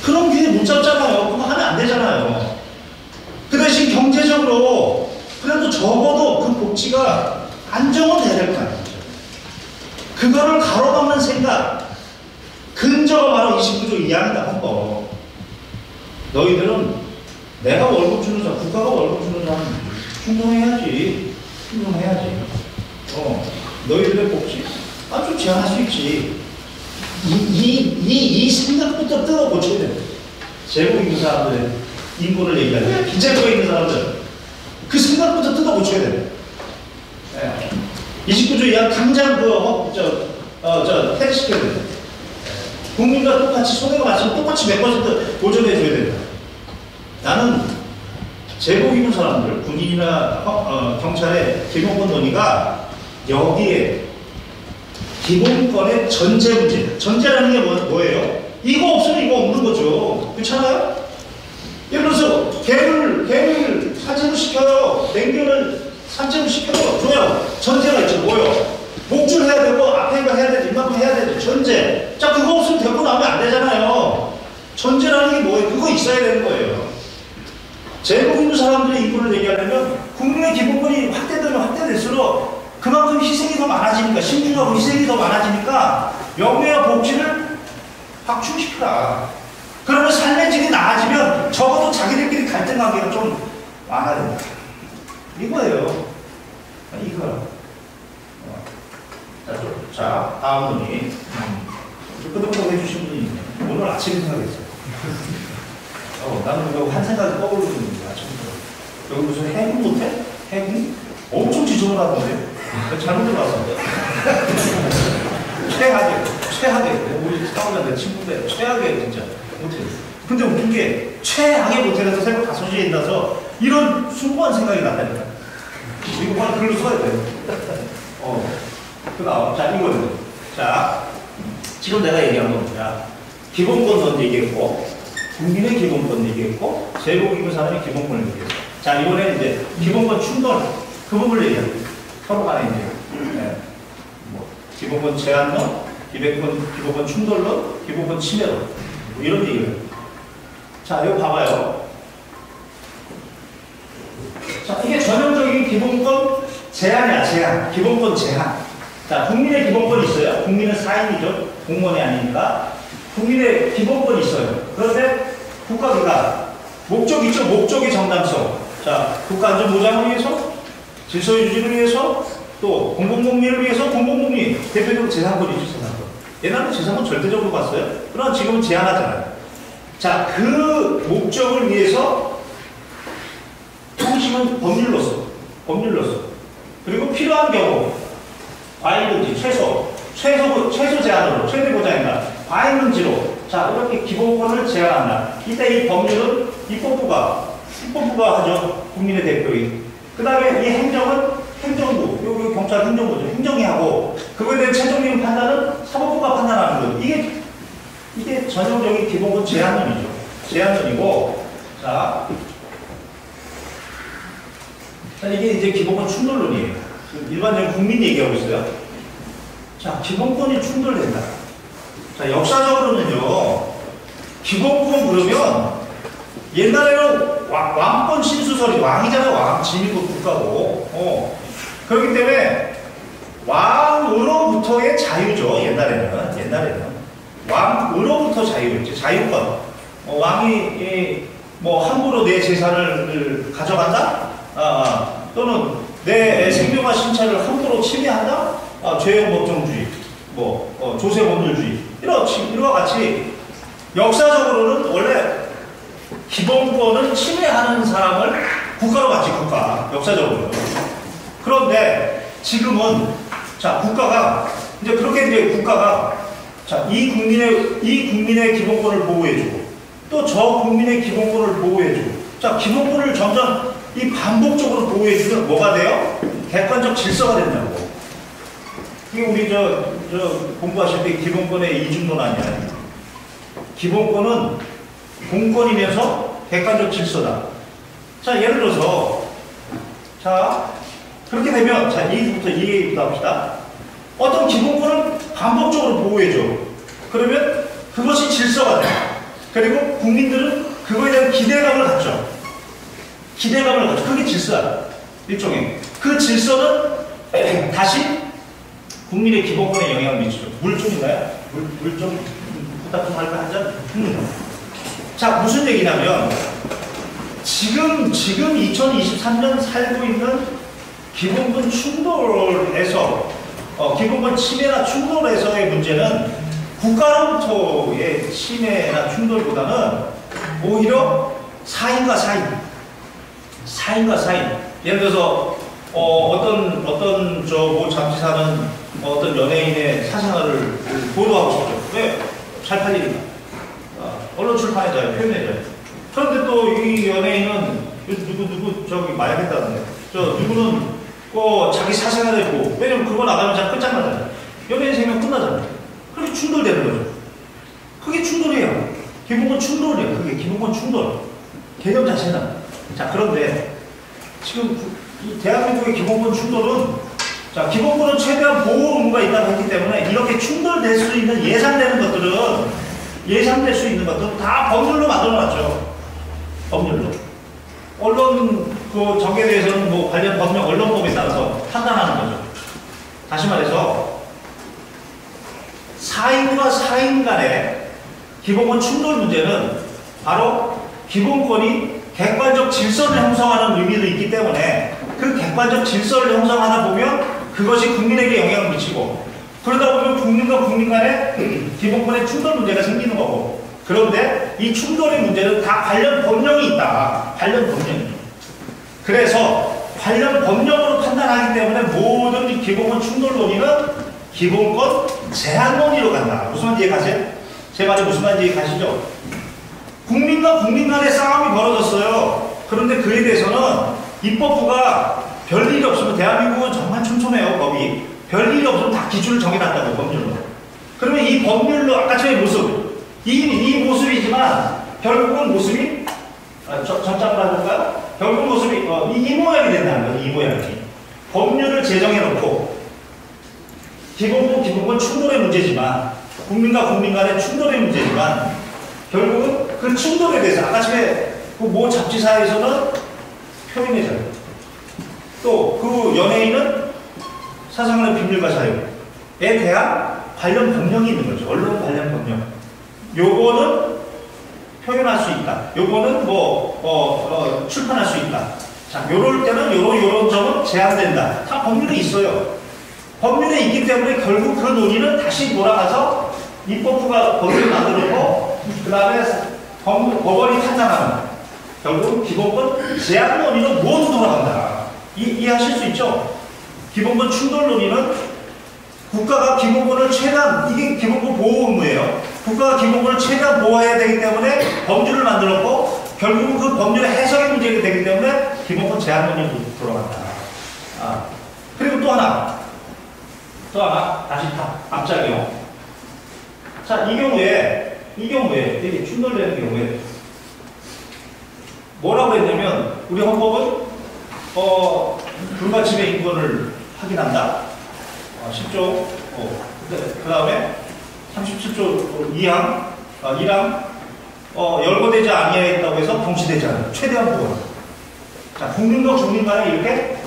그런 기회 못 잡잖아요. 그거 하면 안 되잖아요. 그 대신 경제적으로 그래도 적어도 그 복지가 안정은 돼야 될 거 아니에요. 그거를 가로막는 생각. 근저가 바로 29조 2항이다, 헌법. 너희들은 내가 월급 주는 사람, 국가가 월급 주는 사람 충성해야지. 너희들의 복지? 좀 제한할 수 있지. 이 생각부터 뜯어 고쳐야 돼. 제복 있는 사람들, 인권을 얘기하는 비제도에 있는 사람들, 그 생각부터 뜯어 고쳐야 돼. 29조 이하 당장 폐지시켜야 돼. 국민과 똑같이 손해가 맞으면 똑같이 100% 보전해줘야 된다. 나는 제복 입은 사람들, 군인이나 경찰의 기본권 논의가 여기에 기본권의 전제 문제. 전제라는 게 뭐예요? 이거 없으면 이거 없는 거죠. 그렇잖아요? 예를 들어서 개를 산책을 시켜요. 냉면을 산책을 시켜줘요. 전제가 있죠. 뭐요? 목줄 해야 되고 앞에 이거 해야 되지, 이만큼 해야 되지. 전제. 자, 그거 없으면 데리고 나오면 안 되잖아요. 전제라는 게 뭐예요? 그거 있어야 되는 거예요. 제복 입는 사람들의 인권을 얘기하려면 국민의 기본권이 확대되면 확대될수록 그만큼 희생이 더 많아지니까, 신중하고 희생이 더 많아지니까 명예와 복지를 확충시켜라. 그러면 삶의 질이 나아지면 적어도 자기들끼리 갈등 관계가 좀 많아진다. 이거예요. 이거. 자, 다음 분이 끄덕끄덕 해주신 분이 있네. 오늘 아침에 생각했어요. 나는 이거 한 생각이 떠오르는 거야, 아침부터. 여기 무슨 해군 못해? 해군? 엄청 지적을 하던데. 잘못 들어왔습니다. 최악에. 우리 사원자들 친구인데, 최악에 진짜 못해. 근데 웃긴 게, 최악의 모텔에서 새벽 5시에 일어나서 이런 숭고한 생각이 났다니까. 이거 바로 글로 써야 돼. 그 다음, 자, 이거는. 자, 지금 내가 얘기한 겁니다. 기본권은 얘기했고, 국민의 기본권 얘기했고, 제복 입은 사람의 기본권을 얘기했고. 자, 이번에 이제 기본권 충돌, 그 부분을 얘기합니다. 서로 간에 이제, 기본권 제한론, 기본권 충돌론, 기본권 침해론, 뭐 이런 얘기를. 자, 이거 봐봐요. 자, 이게 전형적인 기본권 제한이야, 제한. 기본권 제한. 자, 국민의 기본권이 있어요. 국민은 사인이죠. 공무원이 아니니까. 국민의 기본권이 있어요. 그런데 국가기관, 목적 있죠. 목적의 정당성. 자, 국가 안전 보장을 위해서, 질서 유지를 위해서, 또 공공복리를 위해서 공공복리, 대표적으로 재산권이 있습니다. 옛날에 재산권 절대적으로 봤어요. 그러나 지금은 제한하잖아요. 자, 그 목적을 위해서 통신은 법률로서 그리고 필요한 경우 과잉금지 최소 제한으로 최대 보장이다. 과잉금지로 자 이렇게 기본권을 제한한다. 이때 이 법률은 입법부가 하죠. 국민의 대표인. 그 다음에 이 행정은 행정부, 여기 경찰 행정부죠. 행정이 하고 그거에 대한 최종적인 판단은 사법부가 판단하는 거예요. 이게 전형적인 기본권 제한론이죠. 제한론이고 자 이게 이제 기본권 충돌론이에요. 일반적인 국민 얘기하고 있어요. 자, 기본권이 충돌된다. 자, 역사적으로는요, 기본권 그러면 옛날에는 왕권 신수설이 왕이잖아요. 왕, 지민국 국가고. 그렇기 때문에 왕으로부터의 자유죠. 옛날에는. 왕으로부터 자유였지. 자유권. 왕이 뭐 함부로 내 재산을 가져간다? 또는 내 생명과 신체를 함부로 침해한다? 죄형법정주의, 조세범죄주의 이와 같이 역사적으로는 원래 기본권을 침해하는 사람을 국가로 봤지, 역사적으로. 그런데 지금은 자 국가가 자 이 국민의 기본권을 보호해주고 또 저 국민의 기본권을 보호해주고 자 기본권을 점점 이 반복적으로 보호해주면 뭐가 돼요? 객관적 질서가 된다고. 이게 우리 저 공부하실 때 기본권의 이중론 아니야. 기본권은 공권이면서 객관적 질서다. 자, 예를 들어서 자 그렇게 되면 자 이부터 합시다. 어떤 기본권을 반복적으로 보호해줘. 그러면 그것이 질서가 돼. 그리고 국민들은 그거에 대한 기대감을 갖죠. 그게 질서야. 일종의. 그 질서는 다시 국민의 기본권에 영향을 미치죠. 물 좀인가요? 물 좀 부탁 좀 할까 한 잔? 자, 무슨 얘기냐면 지금 2023년 살고 있는 기본권 충돌에서 기본권 침해나 충돌에서의 문제는 국가로부터의 침해나 충돌보다는 오히려 사인과 사인. 예를 들어서 어떤 잡지사는 어떤 연예인의 사생활을 보도하고 싶죠. 왜? 잘 팔리니까. 언론 출판해줘요. 표현해줘요. 그런데 또 이 연예인은 누구 저기 마약했다던데. 누구는 자기 사생활에 보고. 왜냐면 그거 나가면 잘 끝장나잖아요. 연예인 생명 끝나잖아요. 그렇게 충돌되는 거죠. 그게 충돌이에요. 기본권 충돌이에요. 그게 기본권 충돌. 개념 자체는. 자, 그런데 지금 이 대한민국의 기본권 충돌은 자, 기본권은 최대한 보호 의무가 있다고 했기 때문에 이렇게 충돌될 수 있는 예상될 수 있는 것들은 다 법률로 만들어놨죠. 법률로. 언론 정에 대해서는 관련 법령 언론법에 따라서 판단하는 거죠. 다시 말해서 사인과 사인 간의 기본권 충돌 문제는 바로 기본권이 객관적 질서를 형성하는 의미도 있기 때문에 그 객관적 질서를 형성하다 보면 그것이 국민에게 영향을 미치고 그러다 보면 국민과 국민 간의 기본권의 충돌 문제가 생기는 거고 그런데 이 충돌의 문제는 다 관련 법령이 있다. 관련 법령이. 그래서 관련 법령으로 판단하기 때문에 모든 이 기본권 충돌 논의는 기본권 제한 논의로 간다. 무슨 말인지 이해가세요? 제 말이 무슨 말인지 이해가시죠? 국민과 국민 간의 싸움이 벌어졌어요. 그런데 그에 대해서는 입법부가 별일이 없으면 대한민국은 정말 촘촘해요. 법이. 별일이 없으면 다 기준을 정해놨다고 법률로. 그러면 이 법률로 아까 저의 모습 이 모습이지만 결국은 모습이 전장을 해볼까요? 결국 모습이 이 모양이 된다는 거예요. 이 모양이. 법률을 제정해놓고 기본권 충돌의 문제지만 국민과 국민 간의 충돌의 문제지만 결국은 그 충돌에 대해서 아까 전에 그 잡지사에서는 표현의 자유 또 그 연예인은 사생활의 비밀과 자유에 대한 관련 법령이 있는 거죠. 언론 관련 법령. 요거는 표현할 수 있다. 요거는 출판할 수 있다. 자, 요럴 때는 요런 점은 제한된다. 다 법률에 있어요. 법률에 있기 때문에 결국 그 논의는 다시 돌아가서 입법부가 법을 만들었고, 그 다음에 법원이 판단하는, 결국 기본권 제한 논의는 모두 돌아간다. 이해하실 수 있죠? 기본권 충돌 논의는 국가가 기본권을 최대한, 이게 기본권 보호 의무예요. 국가가 기본권을 최대한 보호해야 되기 때문에 법률을 만들었고, 결국은 그 법률의 해석의 문제가 되기 때문에 기본권 제한 논의로 돌아간다. 그리고 또 하나, 다시 앞작용. 자, 이 경우에, 이게 충돌되는 경우에, 뭐라고 했냐면, 우리 헌법은, 불가침의 인권을 확인한다. 10조, 그 다음에 37조 2항, 1항, 열거되지 아니하였다고 해서 동시되지 않는 최대한 보호. 자, 국민과 국민 간에 이렇게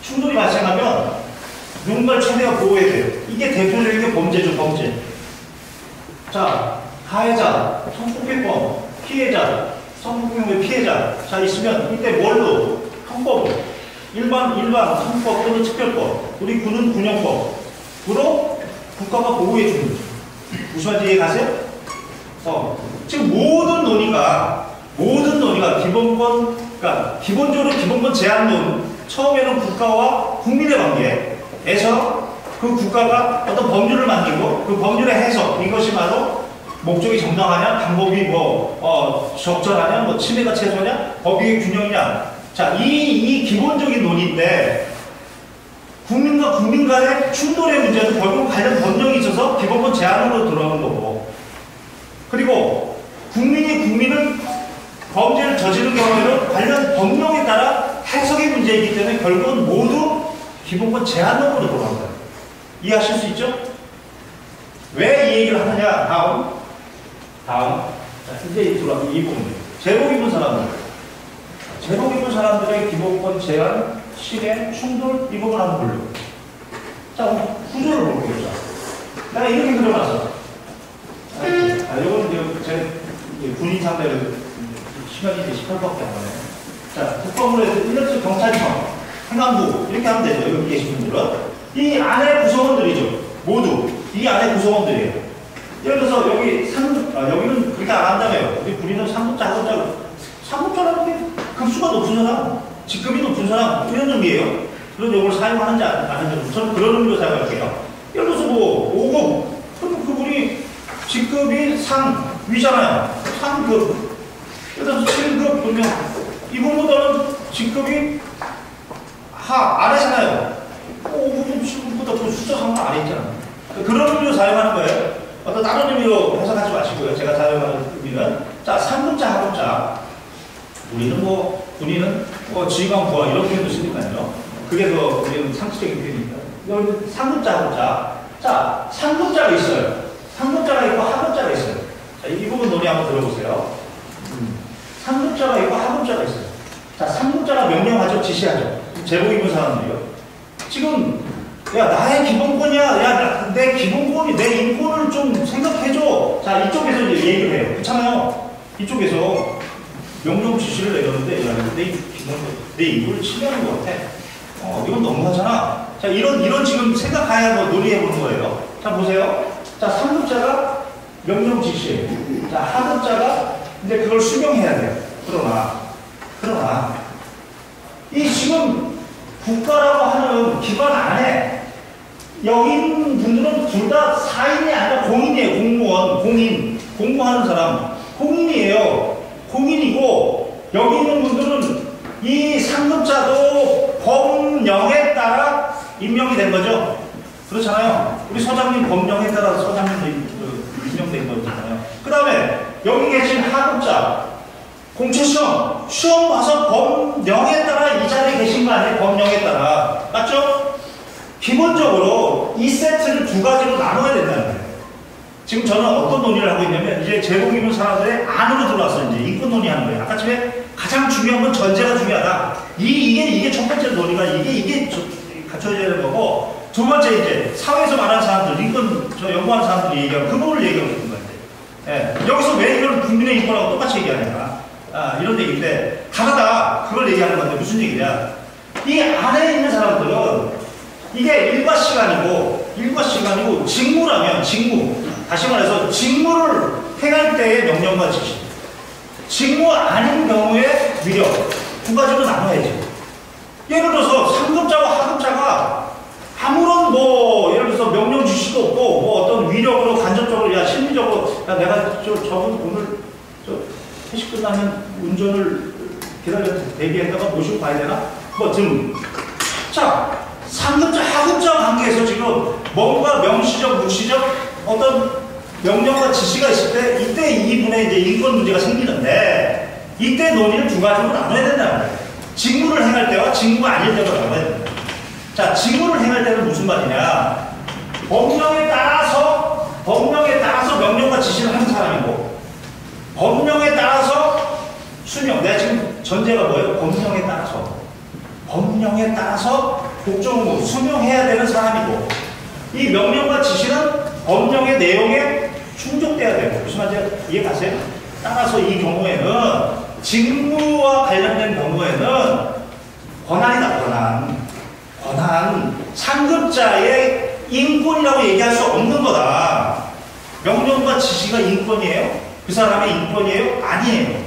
충돌이 발생하면 누군가를 최대한 보호해야 돼요. 이게 대표적인 게 범죄죠, 범죄. 자, 가해자, 성폭행범, 피해자, 성폭행범의 피해자. 자, 있으면 이때 뭘로? 형법으로. 일반 형법 또는 특별법. 우리 군은 군형법으로 국가가 보호해 주는 거죠. 무슨 말인지 이해가세요? 지금 모든 논의가 기본권, 그러니까 기본적으로 기본권 제한론, 처음에는 국가와 국민의 관계에서 그 국가가 어떤 법률을 만들고 그 법률의 해석, 이것이 바로 목적이 정당하냐, 방법이 적절하냐, 침해가 최소냐, 법익의 균형이냐. 자, 이 기본적인 논의인데, 국민과 국민 간의 충돌의 문제는 결국 관련 법령이 있어서 기본권 제한으로 들어오는 거고, 그리고 국민을 범죄를 저지른 경우에는 관련 법령에 따라 해석의 문제이기 때문에 결국은 모두 기본권 제한론으로 돌아간다. 이해하실 수 있죠? 왜 이 얘기를 하느냐? 다음. 자, 이제 들어와 이 부분. 제복 입은 사람들의 기본권 제한, 실행, 충돌, 이 부분 한번 볼게요. 자, 구조를 볼게요. 내가 이렇게 그려놨어. 이건 제 군인 상대로 시간이 이제 18밖에 안 가네. 자, 국방부로 해서 1년치 경찰청, 행안부, 이렇게 하면 되죠. 여기 계신 분들은. 이 안에 구성원들이죠. 모두. 이 안에 구성원들이에요. 예를 들어서 여기는 그렇게 안 한다며요. 우리 군인은 상급자라는 게 급수가 높은 사람, 직급이 높은 사람, 이런 의미예요. 그런 용어를 사용하는지 안 하는지, 저는 그런 의미로 사용할게요. 예를 들어서 5급, 그럼 그분이 직급이 위잖아요. 상급. 예를 들어서 7급, 그러면 이분보다는 직급이 아래잖아요. 5급, 7급보다 그 숫자 상관 아래 있잖아요. 그런 의미로 사용하는 거예요. 어떤 다른 의미로 해석하지 마시고요. 제가 사용하는 의미는. 자, 상급자, 하급자. 우리는 군인은 지휘관 부하 이런 표현도 쓰니까요. 그게 더 우리는 상식적인 표현입니다. 이건 상급자, 하급자. 자, 상급자가 있어요. 상급자가 있고 하급자가 있어요. 자, 이 부분 논의 한번 들어보세요. 상급자가 있고 하급자가 있어요. 자, 상급자가 명령하죠, 지시하죠. 제복 입은 사람들이요. 지금 야, 나의 기본권이야. 야, 내 기본권이, 내 인권을 좀 생각해줘. 자, 이쪽에서 이제 얘기를 해요. 그렇잖아요. 이쪽에서 명령 지시를 내렸는데, 야, 내 인권을 침해하는 것 같아. 이건 너무하잖아. 자, 이런 지금 생각하야 논의해보는 거예요. 자, 보세요. 자, 상급자가 명령 지시. 자, 하급자가 이제 그걸 수명해야 돼요. 그러나, 이 지금 국가라고 하는 기관 안에 여기 있는 분들은 둘 다 사인이 아니라 공인이에요. 공무원, 공무하는 사람. 공인이에요. 공인이고, 여기 있는 분들은 이 상급자도 법령에 따라 임명이 된 거죠. 그렇잖아요. 우리 서장님 법령에 따라 서장님도 임명된 거잖아요. 그 다음에 여기 계신 하급자, 공채시험, 시험 봐서 법령에 따라 이 자리에 계신 거 아니에요? 법령에 따라. 맞죠? 기본적으로 이 세트를 두 가지로 나눠야 된다는 거예요. 지금 저는 어떤 논의를 하고 있냐면, 이제 제복 입은 사람들의 안으로 들어와서 이제 인권 논의하는 거예요. 아까쯤에 가장 중요한 건 전제가 중요하다. 이게 첫 번째 논의가 이게 갖춰져야 되는 거고, 두 번째 이제 사회에서 말하는 사람들, 인권 연구하는 사람들이 얘기하고 그 부분을 얘기하고 있는 건데, 여기서 왜 이걸 국민의 인권하고 똑같이 얘기하냐. 이런 얘기인데, 다르다. 그걸 얘기하는 건데, 무슨 얘기냐. 이 안에 있는 사람들은 이게 일과 시간이고 직무라면 직무. 다시 말해서 직무를 행할 때의 명령과 지시, 직무 아닌 경우의 위력, 두 가지로 나눠야지. 예를 들어서 상급자와 하급자가 아무런 뭐 예를 들어서 명령 지시도 없고 뭐 어떤 위력으로 간접적으로 야 심리적으로 야 내가 저분 오늘 회식 끝나면 운전을 대기했다가 모시고 가야 되나? 뭐 등. 자, 상급자 하급자 관계에서 지금 뭔가 명시적 묵시적 어떤 명령과 지시가 있을 때 이때 이분의 이제 인권 문제가 생기는데 이때 논의를 두 가지로 나눠야 된다는 거예요. 직무를 행할 때와 직무가 아닐 때로 나눠야 된다. 자, 직무를 행할 때는 무슨 말이냐? 법령에 따라서 명령과 지시를 하는 사람이고, 법령에 따라서 수명. 내가 지금 전제가 뭐예요? 법령에 따라서 국정무 수명해야 되는 사람이고, 이 명령과 지시는 법령의 내용에 충족돼야 되고, 무슨 말인지 이해가세요? 따라서 이 경우에는 직무와 관련된 경우에는 권한이다, 권한. 상급자의 인권이라고 얘기할 수 없는 거다. 명령과 지시가 인권이에요? 그 사람의 인권이에요? 아니에요.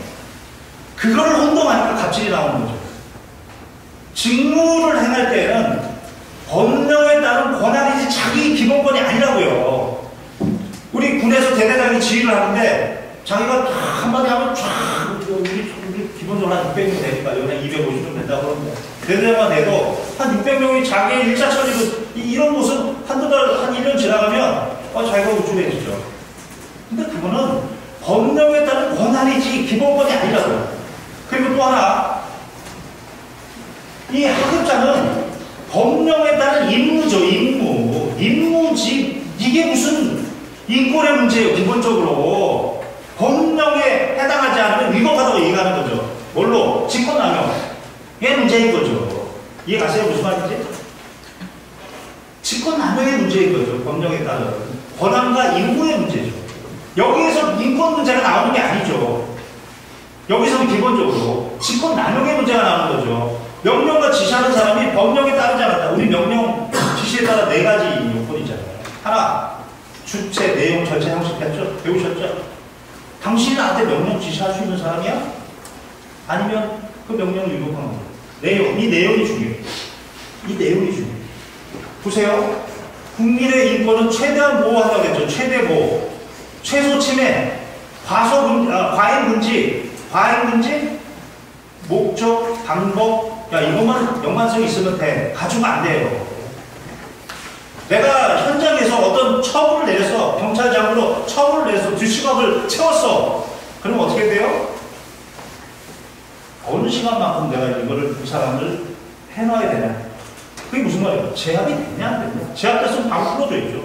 그거를 혼동하니까 갑질이 나오는 거죠. 직무를 행할 때는 법령에 따른 권한이지 자기 기본권이 아니라고요. 우리 군에서 대대장이 지휘를 하는데 자기가 한마디 하면 쫙 우리 기본적으로 한 600명 되니까 여기 250명 된다고 그러는데 대대장만 돼도 한 600명이 자기의 일자 처리로 이런 모습 한두 달, 한 1년 지나가면 자기가 우쭐해지죠. 근데 그거는 법령에 따른 권한이지 기본권이 아니라고요. 그리고 또 하나, 이 하급자는 법령에 따른 임무죠, 임무지. 이게 무슨 인권의 문제예요, 기본적으로. 법령에 해당하지 않으면 위법하다고 얘기하는 거죠. 뭘로? 직권남용의 문제인 거죠. 이해가세요? 무슨 말인지? 직권남용의 문제인 거죠. 법령에 따른 권한과 임무의 문제죠. 여기에서 인권 문제가 나오는 게 아니죠. 여기서는 기본적으로 직권남용의 문제가 나오는 거죠. 명령과 지시하는 사람이 법령에 따르지 않았다. 우리 명령 지시에 따라 네 가지 요건이 있잖아요. 하나, 주체, 내용, 절차, 형식 배우셨죠? 당신이 나한테 명령 지시할 수 있는 사람이야? 아니면 그 명령을 위법한 거예요. 내용, 이 내용이 중요해요. 이 내용이 중요해요. 보세요. 국민의 인권은 최대한 보호한다고 했죠. 최대 보호. 최소 침해, 과잉 금지, 목적, 방법, 야, 이것만 연관성이 있으면 돼. 가지고 안 돼요. 내가 현장에서 어떤 처분을 내려서, 경찰장으로 처분을 내려서 뒷시각을 채웠어. 그러면 어떻게 돼요? 어느 시간만큼 내가 이거를 그 사람을 해놔야 되냐? 그게 무슨 말이에요? 제압이 되냐, 안 되냐? 제압됐으면 바로 풀어줘야죠.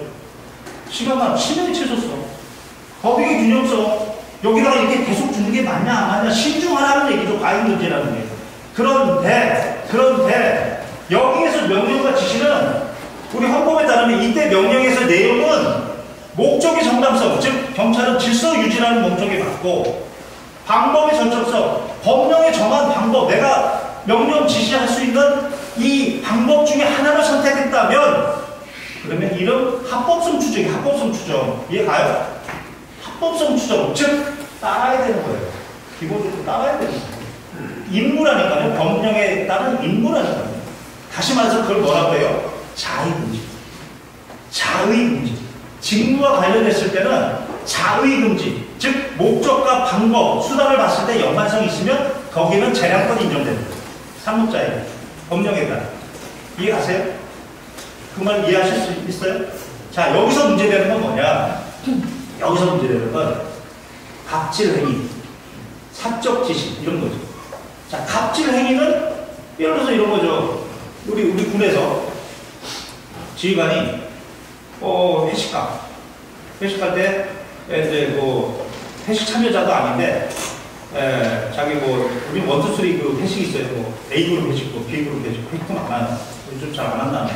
시간만 치명이 치솟어. 법익의 균형성, 여기다가 이렇게 계속 주는 게 맞냐, 안 맞냐, 신중하라는 얘기죠. 과잉금지라는 게. 그런데, 여기에서 명령과 지시는 우리 헌법에 따르면 이때 명령에서 내용은 목적의 정당성, 즉, 경찰은 질서 유지라는 목적에 맞고, 방법의 전적성, 법령에 정한 방법, 내가 명령 지시할 수 있는 이 방법 중에 하나를 선택했다면, 그러면 이런 합법성 추정. 이해 가요? 합법성 추정, 즉 따라야 되는 거예요. 기본적으로 따라야 되는 거예요. 임무라니까요. 법령에 따른 임무라니까요. 다시 말해서 그걸 뭐라고 해요? 자의금지. 직무와 관련했을 때는 자의금지, 즉 목적과 방법, 수단을 봤을 때 연관성이 있으면 거기는 재량권이 인정됩니다. 상급자에게, 법령에 따라. 이해가세요? 그 말 이해하실 수 있어요? 자, 여기서 문제되는 건 뭐냐? 여기서 문제되는 건 갑질행위, 사적 지시 이런 거죠. 자, 갑질행위는 예를 들어서 이런 거죠. 우리 군에서 지휘관이 회식할 때 이제 뭐 회식 참여자도 아닌데 자기 우리 1, 2, 3 그 회식이 있어요. 뭐 A 그룹 회식도 B 그룹 회식도 회식도 많아요. 좀 잘 안 한다며.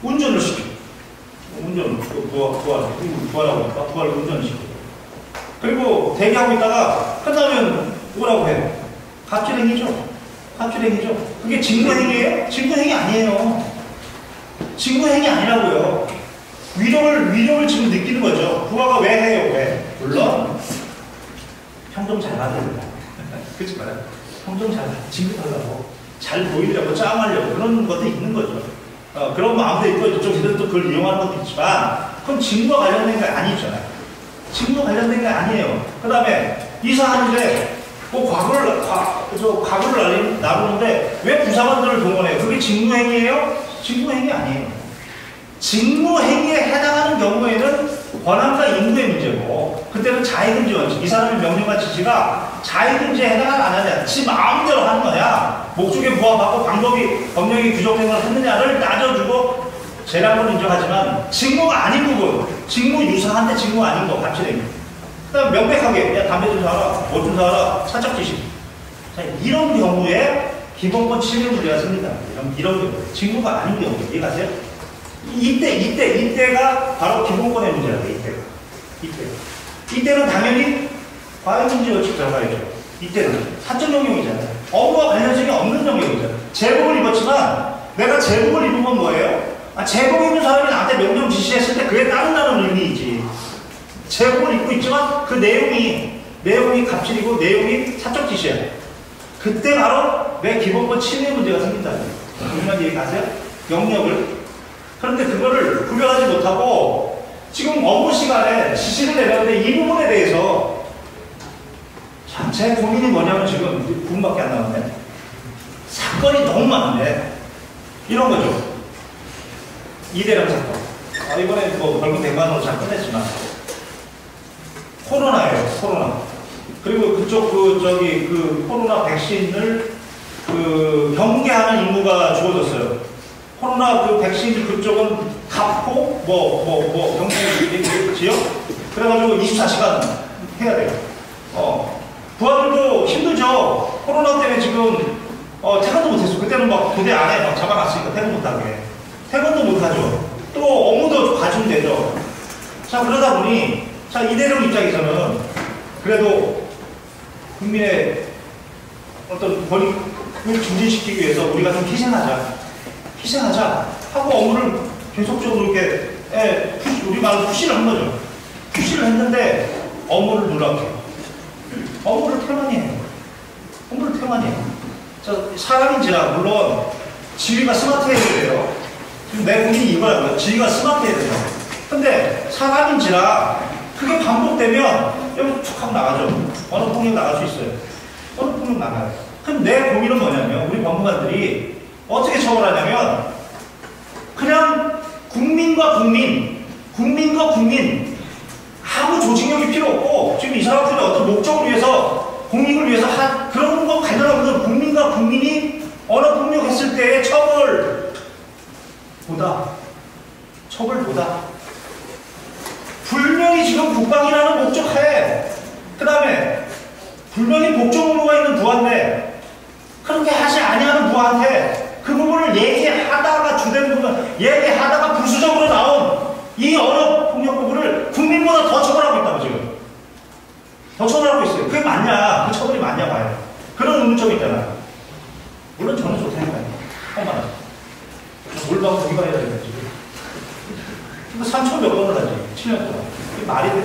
운전을 시켜. 운전을 구하라고 운전을 시켜. 그리고 대기하고 있다가 끝나면 뭐라고 해요? 갑질행위죠. 그게 직무행위예요? 직무행위 아니에요. 직무행위 아니라고요. 위력을 지금 느끼는 거죠. 부하가 왜 해요? 왜? 물론 형 좀 잘 받아야 된다. 그렇지 말아요. 형 좀 잘 진급하려고, 잘 보이려고, 짱하려고 그런 것도 있는 거죠. 그런 마음도 있고 이쪽에서는 또 그걸 이용하는 것도 있지만 그건 직무와 관련된 게 아니잖아요. 직무와 관련된 게 아니에요. 그 다음에 이사하는데 뭐 과거를 나누는데 왜 부사관들을 동원해요? 그게 직무행위예요? 직무행위 아니에요. 직무행위에 해당하는 경우에는 권한과 임무의 문제고, 그때는 자의금지 원칙, 이 사람의 명령과 지시가 자의금지에 해당하냐 안 하냐, 지 마음대로 하는 거냐, 목적에 부합하고 법령이 규정된 걸 했느냐를 따져주고 재량으로 인정하지만 직무가 아닌 부분, 직무 유사한데 직무 아닌 거 갑질행위. 그 다음 명백하게 야 담배 좀 사라, 옷 좀 사라, 사적 지시. 자, 이런 경우에 기본권 침해 문제가 생긴다. 이런 경우 직무가 아닌 경우 이해가세요? 이때가 바로 기본권의 문제라고. 이때는 당연히 과외금지 원칙 들어가야죠. 이때는 사적 영역이잖아요. 업무와 관련성이 없는 영역이잖아요. 제복을 입었지만 내가 제복을 입은 건 뭐예요? 제복 입은 사람이 나한테 명령 지시했을 때 그에 따른다는 의미이지. 제복을 입고 있지만 그 내용이 갑질이고 내용이 사적 지시야. 그때 바로 내 기본권 침해 문제가 생긴다는 거예요. 무슨 얘기 아세요? 영역을. 그런데 그거를 구별하지 못하고 지금 업무 시간에 지시를 내렸는데 이 부분에 대해서 참 제 고민이 뭐냐면 지금 부분밖에 안 나왔네. 사건이 너무 많은데 이런 거죠. 이대령 사건. 이번에 뭐 벌금 100만 원으로 잘 끝냈지만 코로나예요. 코로나. 그리고 그쪽 그 코로나 백신을 경계하는 임무가 주어졌어요. 코로나 그 백신 그쪽은 갑포 경계 지역 그래가지고 24시간 해야 돼요. 부하들도 힘들죠. 코로나 때문에 지금 퇴근도 못했어. 그때는 막 부대 안에 막 잡아놨으니까 퇴근 못하게. 퇴근도 못하죠. 또 업무도 봐주면 되죠. 자, 그러다 보니 자, 이대령 입장에서는 그래도 국민의 어떤 권익을 증진시키기 위해서 우리가 좀 희생하자 하고 업무를 계속적으로 이렇게 우리 말로 푸시를 한 거죠. 푸시를 했는데 업무를 누락해요. 업무를 태만해요. 자, 사람인지라 물론 지휘가 스마트해야 돼요. 지금 내 고민이 이거야. 지휘가 스마트해야 돼요. 근데 사람인지라 그게 반복되면 여기 툭 하고 나가죠. 어느 폭력 나갈 수 있어요. 어느 폭력 나가요. 그럼 내 고민은 뭐냐면 우리 법무관들이 어떻게 처벌하냐면 그냥 국민과 국민 아무 조직력이 필요 없고 지금 이 사람들이 어떤 목적을 위해서 공익을 위해서 그런 거 관련 없는 국민과 국민이 언어 폭력했을 때의 처벌보다 분명히 지금 국방이라는 목적하에 그 다음에 분명히 목적 의무가 있는 부하인데 그렇게 하지 아니하는 부하한테 그 부분을 얘기하다가 주된 부분 얘기하다가 부수적으로 나온 이 언어 폭력 부분을 국민보다 더 처벌하고 있다고 지금 더 처벌하고 있어요. 그게 맞냐? 그 처벌이 맞냐 봐요. 그런 의문점이 있잖아요. 물론 저는 좋다니까요. 엄마는 뭘 봐도 우리가 해야 되는 거지. 3천 몇 번을 하지. 7년 동안. 이게 말이 돼?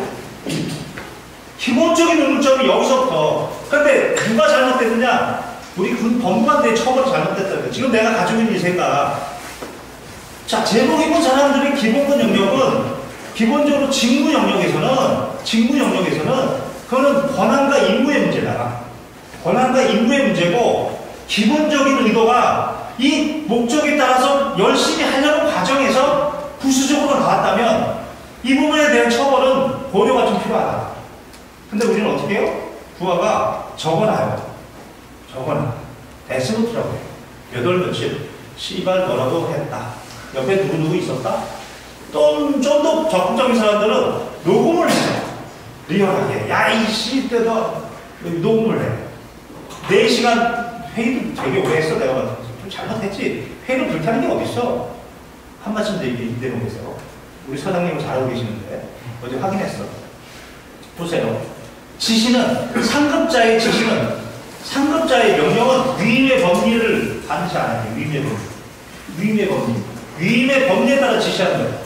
기본적인 의문점이 여기서부터. 근데 누가 잘못됐느냐? 우리 군 법무관들의 처벌이 잘못됐다는 거예요. 지금 내가 가지고 있는 이 생각. 자, 제복 입은 사람들의 기본권 영역은 기본적으로 직무 영역에서는 그거는 권한과 임무의 문제다. 권한과 임무의 문제고 기본적인 의도가 이 목적에 따라서 열심히 하려는 과정에서 부수적으로 나왔다면 이 부분에 대한 처벌은 고려가 좀 필요하다. 근데 우리는 어떻게 해요? 부하가 적어놔요. 데스노트라고 해요. 8며칠 씨발 뭐라고 했다. 옆에 누구 있었다? 좀 더 적극적인 사람들은 녹음을 해요. 리얼하게. 야, 이씨 때도 녹음을 해. 4시간 회의도 되게 오래 했어. 내가 좀 잘못했지. 회의를 그렇게 하는 게 어딨어. 한 말씀 드릴게요. 이 대목에서. 우리 사장님은 잘하고 계시는데 어제 확인했어. 보세요. 상급자의 명령은 위임의 법리를 반드시 안 해요. 위임의 법리. 위임의 법리에 따라 지시하는 거예요.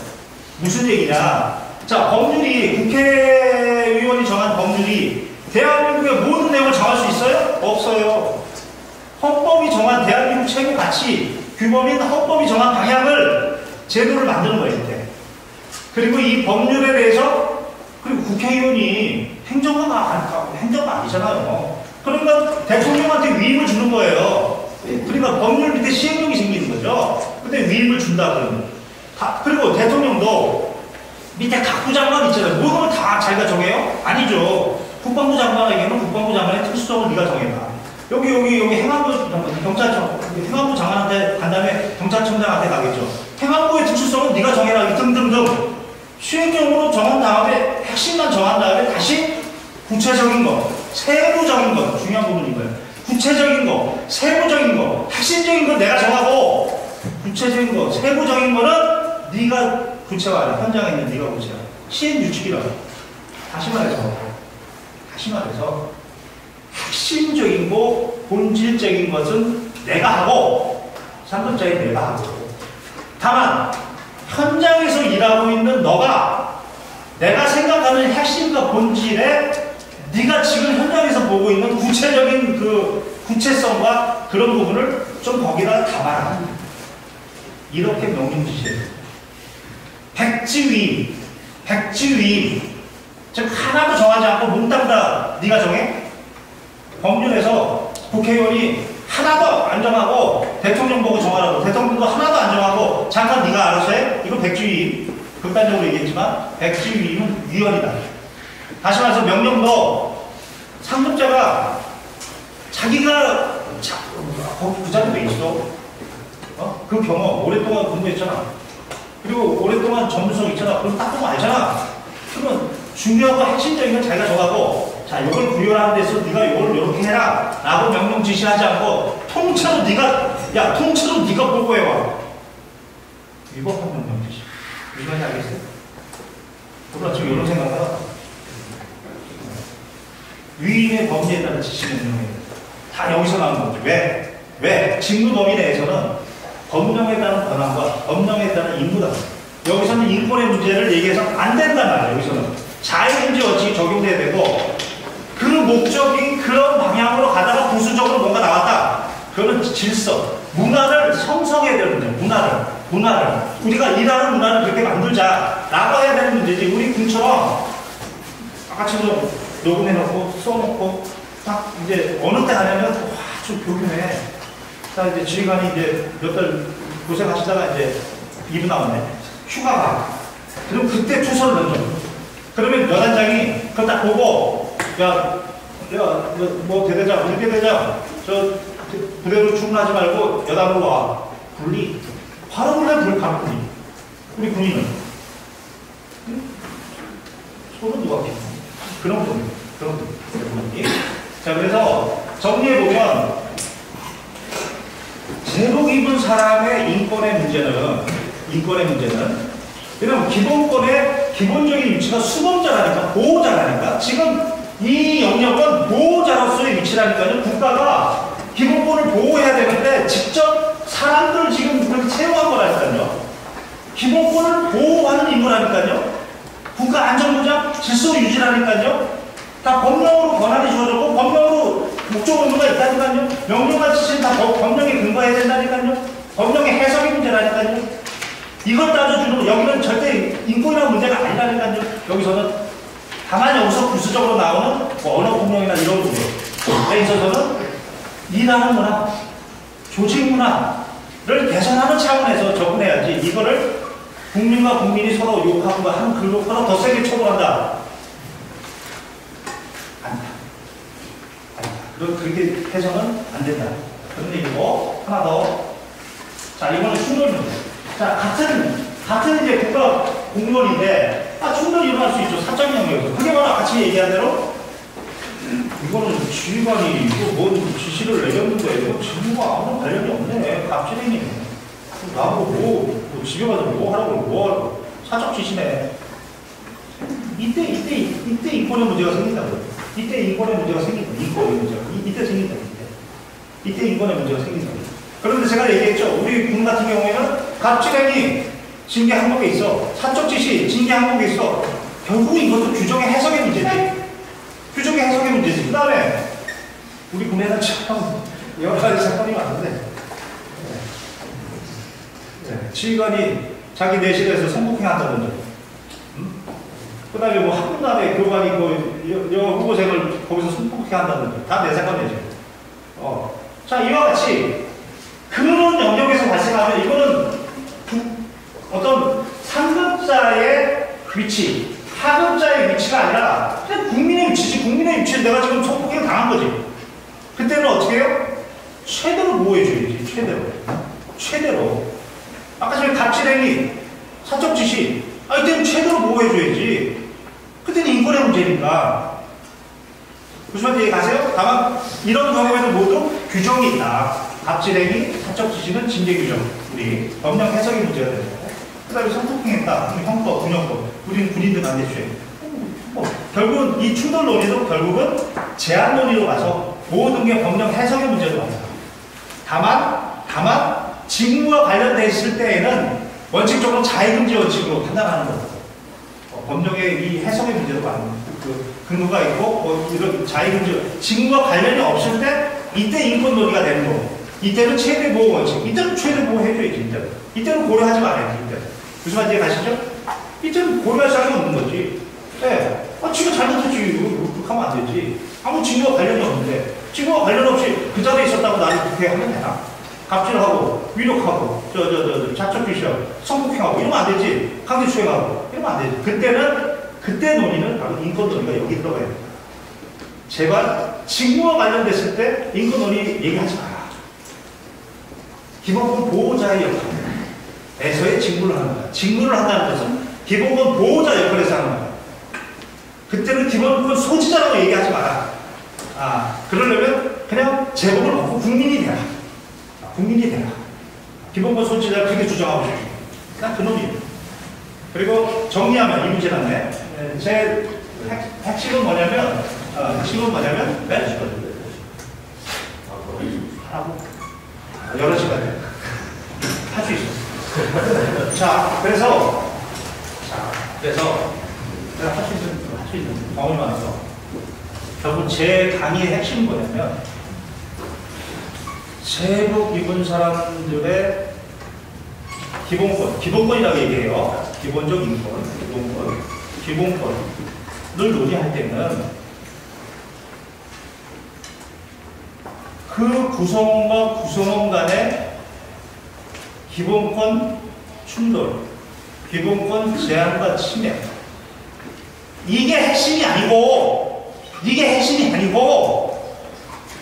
무슨 얘기냐? 자, 법률이, 국회의원이 정한 법률이 대한민국의 모든 내용을 정할 수 있어요? 없어요. 헌법이 정한 대한민국 최고 가치, 규범인 헌법이 정한 방향을, 제도를 만드는 거예요, 이때. 그리고 이 법률에 대해서, 그리고 국회의원이 행정가 아니잖아요. 그러니까 대통령한테 위임을 주는 거예요. 그러니까 법률 밑에 시행령이 생기는 거죠. 근데 위임을 준다 그러면. 그리고 대통령도 밑에 각부 장관 있잖아요. 모든 걸 다 자기가 정해요? 아니죠. 국방부 장관에게는 국방부 장관의 특수성을 네가 정해라. 여기 행안부 경찰청, 행안부 장관한테 간 다음에 경찰청장한테 가겠죠. 행안부의 특수성은 네가 정해라. 등등등. 시행령으로 정한 다음에, 핵심만 정한 다음에 다시 구체적인 거, 세부적인 거, 중요한 부분인 거예요. 구체적인 거, 세부적인 거, 핵심적인 거 내가 정하고, 구체적인 거, 세부적인 거는 네가 구체화해. 현장에 있는 네가 구체화. 시행규칙이라고. 다시 말해서 핵심적인 거, 본질적인 것은 내가 하고, 3번짜리 내가 하고. 다만 현장에서 일하고 있는 너가 내가 생각하는 핵심과 본질에 네가 지금 현장에서 보고 있는 구체적인 그 구체성과 그런 부분을 좀 거기다 담아라. 이렇게 명령 지시해요. 백지위임. 즉 하나도 정하지 않고 몽땅 다 네가 정해? 법률에서 국회의원이 하나도 안 정하고 대통령 보고 정하라고, 대통령도 하나도 안 정하고 잠깐 네가 알아서 해? 이거 백지위임. 극단적으로 얘기했지만 백지위임은 위헌이다. 다시 말해서 명령도 상급자가 자기가 그 자리에 왜 있어? 그 경험 오랫동안 공부했잖아. 그리고 오랫동안 전문성 있잖아. 그럼 딱 보고 알잖아. 그러면 중요하고 핵심적인 건 자기가 정하고, 자, 이걸 구현하는 데서 네가 이걸 이렇게 해라 라고 명령 지시하지 않고 통째로 네가 보고해와. 위법한 명령 지시. 무슨 말인지 알겠어요? 그러나 지금 이런 생각하다. 위임의 범위에 따른 지시 명령이에요. 다 여기서 나오는 거죠. 왜? 직무 범위 내에서는 법령에 따른 권한과 법령에 따른 임무다. 여기서는 인권의 문제를 얘기해서 안 된단 말이에요. 여기서는 자유문제 원칙이 적용돼야 되고, 그 목적이 그런 방향으로 가다가 부수적으로 뭔가 나왔다. 그거는 질서, 문화를 형성해야 되는 문제예요. 문화를 우리가 일하는 문화를 그렇게 만들자라고 해야 되는 문제지. 우리 군처럼 아까처럼 녹음해놓고 써놓고 딱 이제 어느 때 하냐면 좀 교육해. 자, 이제 지휘관이 이제 몇 달 고생하시다가 이제 2분 남았네. 휴가가. 그럼 그때 투서를 던져. 그러면 여단장이 그거 딱 보고, 뭐 대대장, 우리 대대장, 저 부대로 출근하지 말고 여단으로 와. 분리. 바로 가면 분리. 우리 군인은. 손은 누가 피? 그런 분. 자, 그래서 정리해보면, 제복 입은 사람의 인권의 문제는, 왜냐면 기본권의 기본적인 위치가 수범자라니까, 보호자라니까. 지금 이 영역은 보호자로서의 위치라니까요. 국가가 기본권을 보호해야 되는데 직접 사람들을 지금 그렇게 채용한 거라니까요. 기본권을 보호하는 임무라니까요. 국가 안전보장, 질서 유지라니까요. 다 법령으로 권한이 주어졌고 법령으로 목적 의무가 있다니까요. 명령과 지시는 다 법령에 근거해야 된다니까요. 법령의 해석의 문제라니까요. 이걸 따져주는 거, 여기는 절대 인권이라는 문제가 아니라니까요. 여기서는 다만 여기서 부수적으로 나오는 뭐 언어 폭력이나 이런 부분에 있어서는 일하는 문화, 조직 문화를 개선하는 차원에서 접근해야지, 이거를 국민과 국민이 서로 욕하고 하는 글로부터 더 세게 처벌한다. 아니다. 그렇게 해서는 안 된다. 그런 얘기고, 하나 더. 자, 이거는 충돌 문제. 자, 같은 이제 국가 공무원인데, 충돌이 일어날 수 있죠. 사적 영역에서. 그게 바로 같이 얘기한 대로, 이거는 지휘관이 뭔 지시를 내렸는 거예요. 직무가 아무런 관련이 없네. 갑질행위. 나보고 집에 가서 뭐 하라고, 사적 지시네. 이때 인권의 문제가 생긴다고요. 이때 인권의 문제가 생긴다. 이때 생긴다. 이때 인권의 문제가 생긴다. 그런데 제가 얘기했죠. 우리 군 같은 경우에는 갑질행위, 징계 항목에 있어. 사적 지시, 징계 항목에 있어. 결국은 이것도 규정의 해석의 문제지. 규정의 해석의 문제지. 그 다음에 우리 군에는 참 여러 가지 사건이 많은데 지휘관이 자기 내실에서 성폭행 한다든지 그 다음에 뭐 학군 안에 교관이 여 후보생을 거기서 성폭행 한다든지 다 내 사건이지. 자, 이와 같이 그런 영역에서 발생하면 이거는 어떤 상급자의 위치, 하급자의 위치가 아니라 그냥 국민의 위치지. 국민의 위치를 내가 지금 성폭행을 당한 거지. 그때는 어떻게 해요? 최대로 보호해줘야지. 최대로. 아까 전에 갑질행위, 사적 지시, 이때는 최대로 보호해줘야지. 그때는 인권의 문제니까. 무슨 말인지 이해가세요? 다만 이런 경우에도 모두 규정이 있다. 갑질행위, 사적 지시는 징계 규정. 우리 법령 해석의 문제가 됩니다. 그 다음에 성폭행했다. 형법, 군형법. 우리는 군인들 반대주의. 결국은 이 충돌 논의도 결국은 제한 논의로 가서 모든 게 법령 해석의 문제로 갑니다. 다만 직무와 관련돼 있을 때에는 원칙적으로 자의금지 원칙으로 판단하는 거고 법령의 이 해석의 문제도 가는 그 근거가 있고 이런 자의금지 직무와 관련이 없을 때 이때 인권 논의가 되는 거고 이때는 최대 보호 원칙 이때는 최대 보호 해줘야지 이때는 고려하지 말아야지 무슨 말인지 가시죠? 이때는 고려할 사람이 없는 거지. 네. 지가 잘못했지. 그렇게 하면 안 되지. 아무 직무와 관련이 없는데 직무와 관련 없이 그 자리에 있었다고 나를 그렇게 하면 되나? 갑질하고 위력하고 자척비시하고 성폭행하고 이러면 안 되지. 강제추행하고 이러면 안 되지. 그때 논의는 바로 인권 논의가 여기 들어가야 됩니다. 제발 직무와 관련됐을 때 인권 논의 얘기하지 마라. 기본권 보호자의 역할에서의 직무를 하는 거야. 직무를 한다는 것은 기본권 보호자 역할에서 하는 거야. 그때는 기본권 소지자라고 얘기하지 마라. 그러려면 그냥 제복을 벗고 국민이 되라. 기본권 소지자를 그렇게 주장하고 싶어. 난 그 놈이에요. 그리고 정리하면 이 문제는 제 핵심은 뭐냐면 하고 여러 시간 할 수 있어. 자, 그래서 내가 할 수 있는 경험이 많아서 결국 제 강의의 핵심은 뭐냐면 제복 입은 사람들의 기본권이라고 얘기해요. 기본적 인권, 기본권을 논의할 때는 그 구성원과 구성원 간의 기본권 충돌, 기본권 제한과 침해 이게 핵심이 아니고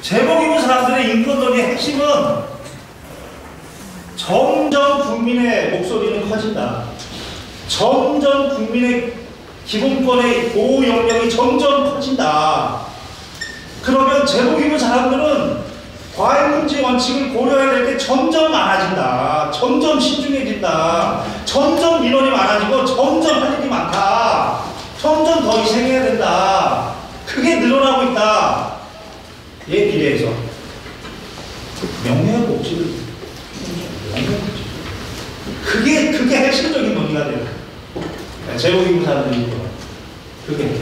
제복 입은 사람들의 인권 논의의 핵심은 점점 국민의 목소리는 커진다. 점점 국민의 기본권의 보호 영역이 점점 커진다. 그러면 제복 입은 사람들은 과잉금지 원칙을 고려해야 될 게 점점 많아진다. 점점 신중해진다. 점점 민원이 많아지고 점점 할 일이 많다. 점점 더 희생해야 된다. 그게 늘어나고 있다. 얘 비례해서 명예복지를 그게 핵심적인 논의가 돼요. 제복 입은 사람들이 있고 그게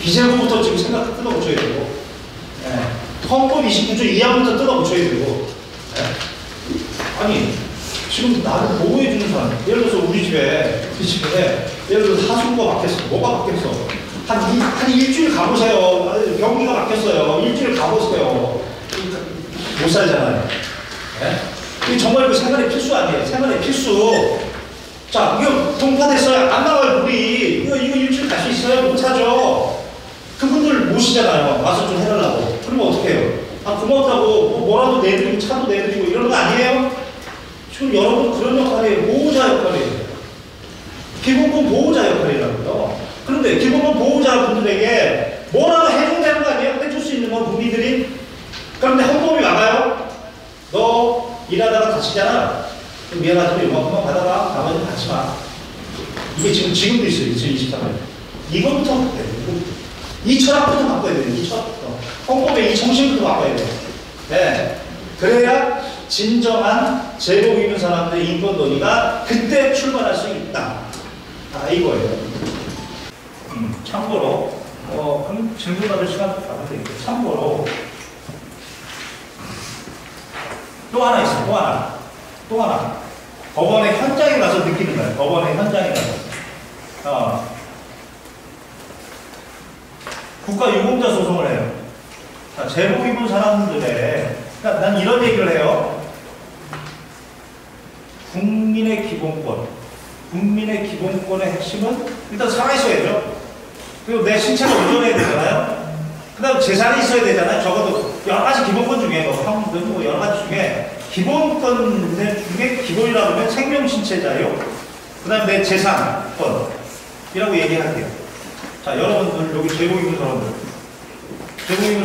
기재부부터 지금 생각 뜯어고쳐야 되고 헌법 29조 2항부터 뜯어고쳐야 되고 아니 지금 나를 보호해주는 사람 예를 들어서 우리 집에 예를 들어서 하수구가 막혔어. 뭐가 막혔어? 한 일주일 가보세요. 변기가 막혔어요. 일주일 가보세요. 못 살잖아요. 이게 정말 이거 생활의 필수 아니에요. 생활의 필수. 자, 이거 동파됐어요. 안 나와요, 물이. 이거 일주일 갈 수 있어요? 못 하죠. 그분들 모시잖아요. 와서 좀 해달라고. 그러면 어떻게 해요? 고맙다고 뭐라도 내드리고 차도 내드리고 이런 거 아니에요? 지금 여러분 그런 역할이에요. 보호자 역할이에요. 기본권 보호자 역할이라고요. 그런데 기본권 보호자분들에게 뭐라도 해줘야 되는 거 아니에요? 해줄 수 있는 건 국민들이. 그런데 헌법이 막아요. 너 일하다가 다치잖아. 미안하지만 이만큼만 받아가. 나머지는 받지 마. 이게 지금도 있어요. 2023년. 이거부터 바꿔야 돼요. 이 철학부터 바꿔야 돼요. 이 철학부터. 헌법의 이 정신부터 바꿔야 돼요. 네. 그래야 진정한 제복 입은 사람들의 인권 논의가 그때 출발할 수 있다. 이거예요. 참고로 그럼 질문 받을 시간 가면 되겠죠. 참고로 또 하나 있어요. 또 하나. 법원의 현장에 가서 느끼는 거예요. 법원의 현장에 가서. 국가유공자 소송을 해요. 자, 제복 입은 사람들의, 그러니까 난 이런 얘기를 해요. 국민의 기본권의 핵심은 일단 살아있어야죠. 그리고 내 신체가 온전해야 되잖아요. 그 다음 재산이 있어야 되잖아요. 적어도 여러 가지 기본권 중에, 뭐 여러 가지 중에, 기본권 중에 기본이라고 하면 생명, 신체 자유, 그 다음에 내 재산권이라고 얘기할게요. 자, 여러분들, 여기 제복 입은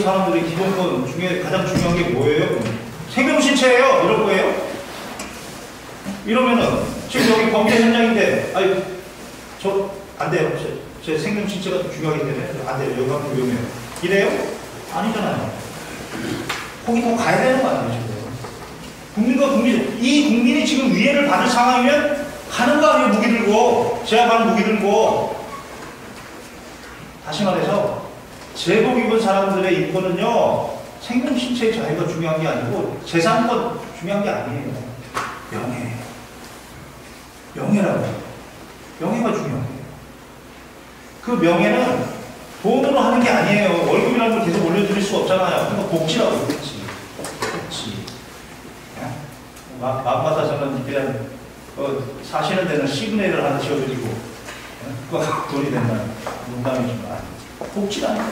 사람들의 기본권 중에 가장 중요한 게 뭐예요? 생명, 신체예요. 이럴 거예요? 이러면은, 지금 여기 범죄 현장인데, 안 돼요. 제 생명, 신체가 중요하기 때문에 안 돼요. 여기 가면 위험해요. 이래요? 아니잖아요. 거기 더 가야 되는 거 아니에요, 지금. 이 국민이 지금 위해를 받을 상황이면 가는 거 아니에요, 무기 들고. 제압하는 무기 들고. 다시 말해서, 제복 입은 사람들의 인권은요, 생명, 신체의 자유가 중요한 게 아니고, 재산권 중요한 게 아니에요. 명예라고. 명예가 중요해요. 그 명예는 돈으로 하는 게 아니에요. 월급이라는 걸 계속 올려드릴 수 없잖아요. 그러니까 복지라고 복지. 마음마다 저는 그냥 사시는 데는 시그널을 하나 지어드리고 그거 돈이 된다는 농담이지만 복지라는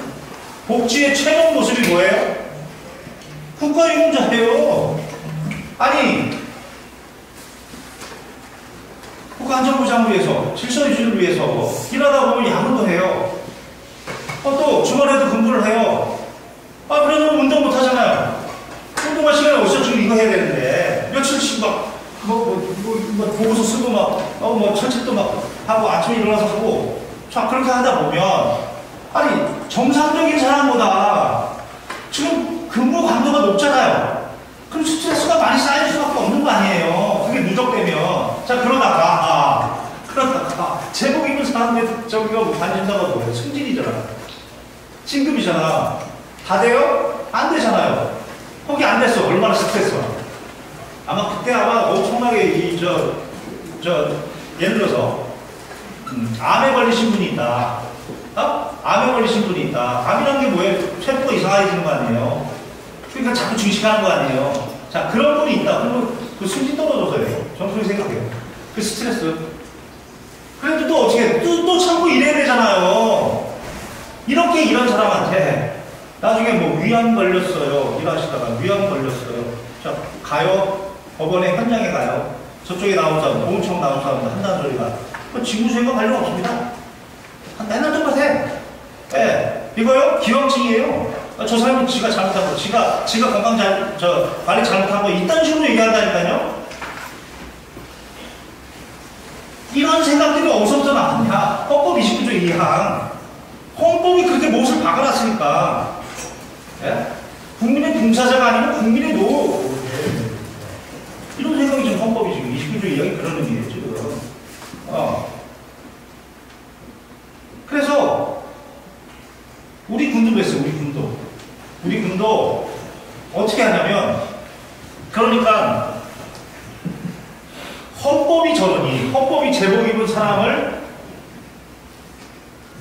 복지의 최종 모습이 뭐예요? 국가유공자예요. 아니 국가안전보장을 위해서 질서 유지를 위해서 일하다 보면 야근도 해요. 또 주말에도 근무를 해요. 그래도 운동 못 하잖아요. 운동할 시간이 어디서 지금 이거 해야 되는데 며칠씩 보고서 쓰고 철책도 하고 아침에 일어나서 하고 자 그렇게 하다 보면 정상적인 사람보다 지금 근무 강도가 높잖아요. 그럼 스트레스가 많이 쌓일 수밖에 없는 거 아니에요. 그게 누적되면. 자 그러다가 제복 입은 사람들 저기가 관심사가 뭐예요? 승진이잖아. 진급이잖아. 다 돼요? 안 되잖아요. 거기 안 됐어. 얼마나 스트레스가. 그때 엄청나게 예를 들어서 암에 걸리신 분이 있다. 암에 걸리신 분이 있다. 암이라는 게 뭐예요? 세포가 이상해지는 거 아니에요? 그러니까 자꾸 증식하는 거 아니에요? 자, 그런 분이 있다. 그러면 그 승진 떨어져서요. 저는 그렇게 생각해요. 그 스트레스. 그래도 또 어떻게, 또 참고 일해야 되잖아요. 이렇게 이런 사람한테 나중에 위암 걸렸어요. 일하시다가 위암 걸렸어요. 자, 가요. 법원에 현장에 가요. 저쪽에 나온 사람, 보험청 나온 사람 한다는 소리가. 징무수행과 관련 없습니다. 맨날 똑같아. 이거요? 기왕증이에요. 저 사람은 지가 잘못한 거, 지가 건강 관리 잘못한 거, 이딴 식으로 얘기한다니까요? 이런 생각들이 어디서부터 나왔냐? 헌법 29조 2항. 헌법이 그렇게 못을 박아놨으니까. 국민의 봉사자가 아니면 국민의 노. 이런 생각이 지금 헌법이 지금 29조 2항이 그런 의미예요, 지금. 그래서, 우리 군도 그랬어요, 우리 군도 어떻게 하냐면, 그러니까 헌법이 헌법이 제복 입은 사람을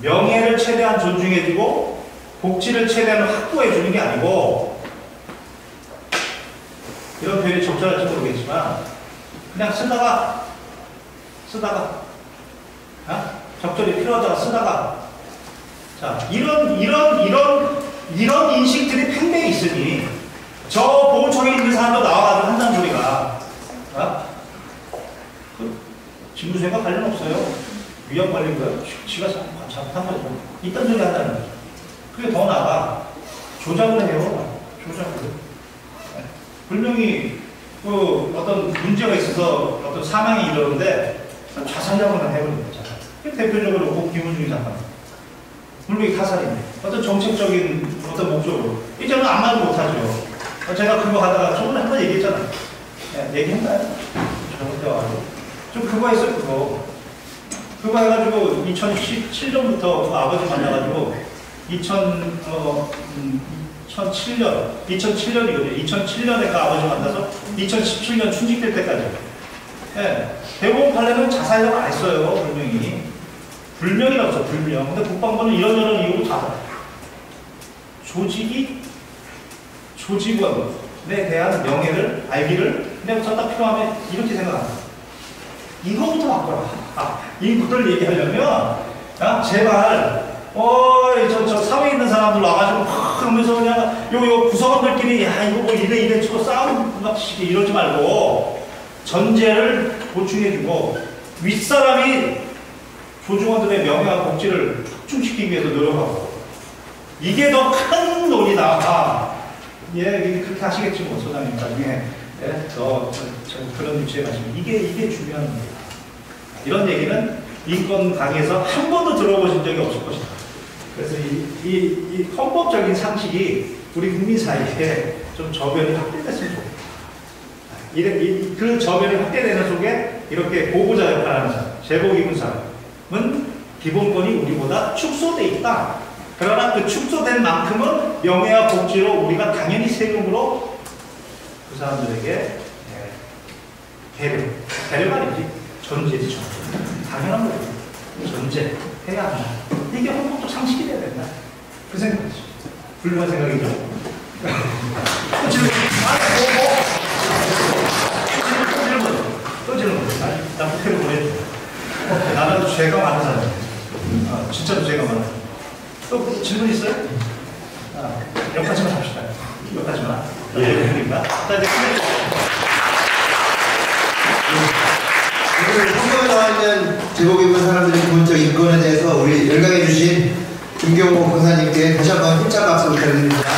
명예를 최대한 존중해주고 복지를 최대한 확보해주는 게 아니고, 이런 표현이 적절할지 모르겠지만 그냥 쓰다가 적절히 필요하다가 쓰다가 자 이런 인식들이 팽배해 있으니 저 보호청에 있는 사람도 나와가지고 한다는 소리가 직무수행과 관련 없어요. 위험 관련 거예요. 지가 잘못한 거죠. 이딴 소리 한다는 거죠. 그게 더 나아가 조작을 해요. 분명히 어떤 문제가 있어서 어떤 사망이 이러는데 자살량을 해버립니다. 대표적으로 김은중이 사건. 분명히 타살인데 어떤 정책적인 어떤 목적으로 이제는 안 나도 못하죠. 제가 그거 하다가 저번에 한번 얘기했잖아요. 얘기했나요? 저한테 와가지고. 좀 그거 했어요, 그거. 그거 해가지고 2017년부터 아버지 만나가지고 2007년이거든요. 2007년에 그 아버지 만나서 2017년 춘직될 때까지. 예. 대법원 판례는 자살이라고 안 했어요, 분명히. 불명이라고 했어, 불명. 근데 국방부는 이런저런 이유로 자살. 조직원에 대한 명예를, 알기를 내가 딱 필요하면 이렇게 생각합니다. 이거부터 바꿔라. 이거를 얘기하려면, 제발, 저 사회에 있는 사람들 와가지고 막 하면서 그냥 요 구성원들끼리 이거 뭐 이래 치고 싸움 같이 이러지 말고 전제를 보충해주고 윗사람이 조직원들의 명예와 복지를 확충시키기 위해서 노력하고 이게 더 큰 논의다. 예, 그렇게 하시겠지 뭐 소장님 나중에 그런 위치에 가시면 이게 중요한 겁니다. 이런 얘기는 인권 강의에서 한 번도 들어보신 적이 없을 것이다. 그래서 이 헌법적인 상식이 우리 국민 사이에 좀 저변이 확대됐으면 좋겠다. 그 저변이 확대되는 속에 이렇게 보호자 역할을 하는 사람, 제복 입은 사람은 기본권이 우리보다 축소돼 있다. 그러나 그 축소된 만큼은 명예와 복지로 우리가 당연히 세금으로 그 사람들에게 배려가 아니지. 전제지, 당연한 거예요. 전제해야 한다. 이게 헌법적 상식이 돼야 된다. 그 생각이죠. 훌륭한 생각이죠. 또 질문. 또 질문. 나 호텔을 보내줘. 나는 죄가 많은 사람이야. 진짜로 죄가 많아. 또 질문 있어요? 여기까지만 합시다. 여기까지만. 여기까지만. 자, 이제 헌법에 나와 있는 제복 입은 사람들의 기본적 인권에 대해서 우리 열강해 주신 김경호 권사님께 다시 한번 힘찬 박수 부탁드립니다.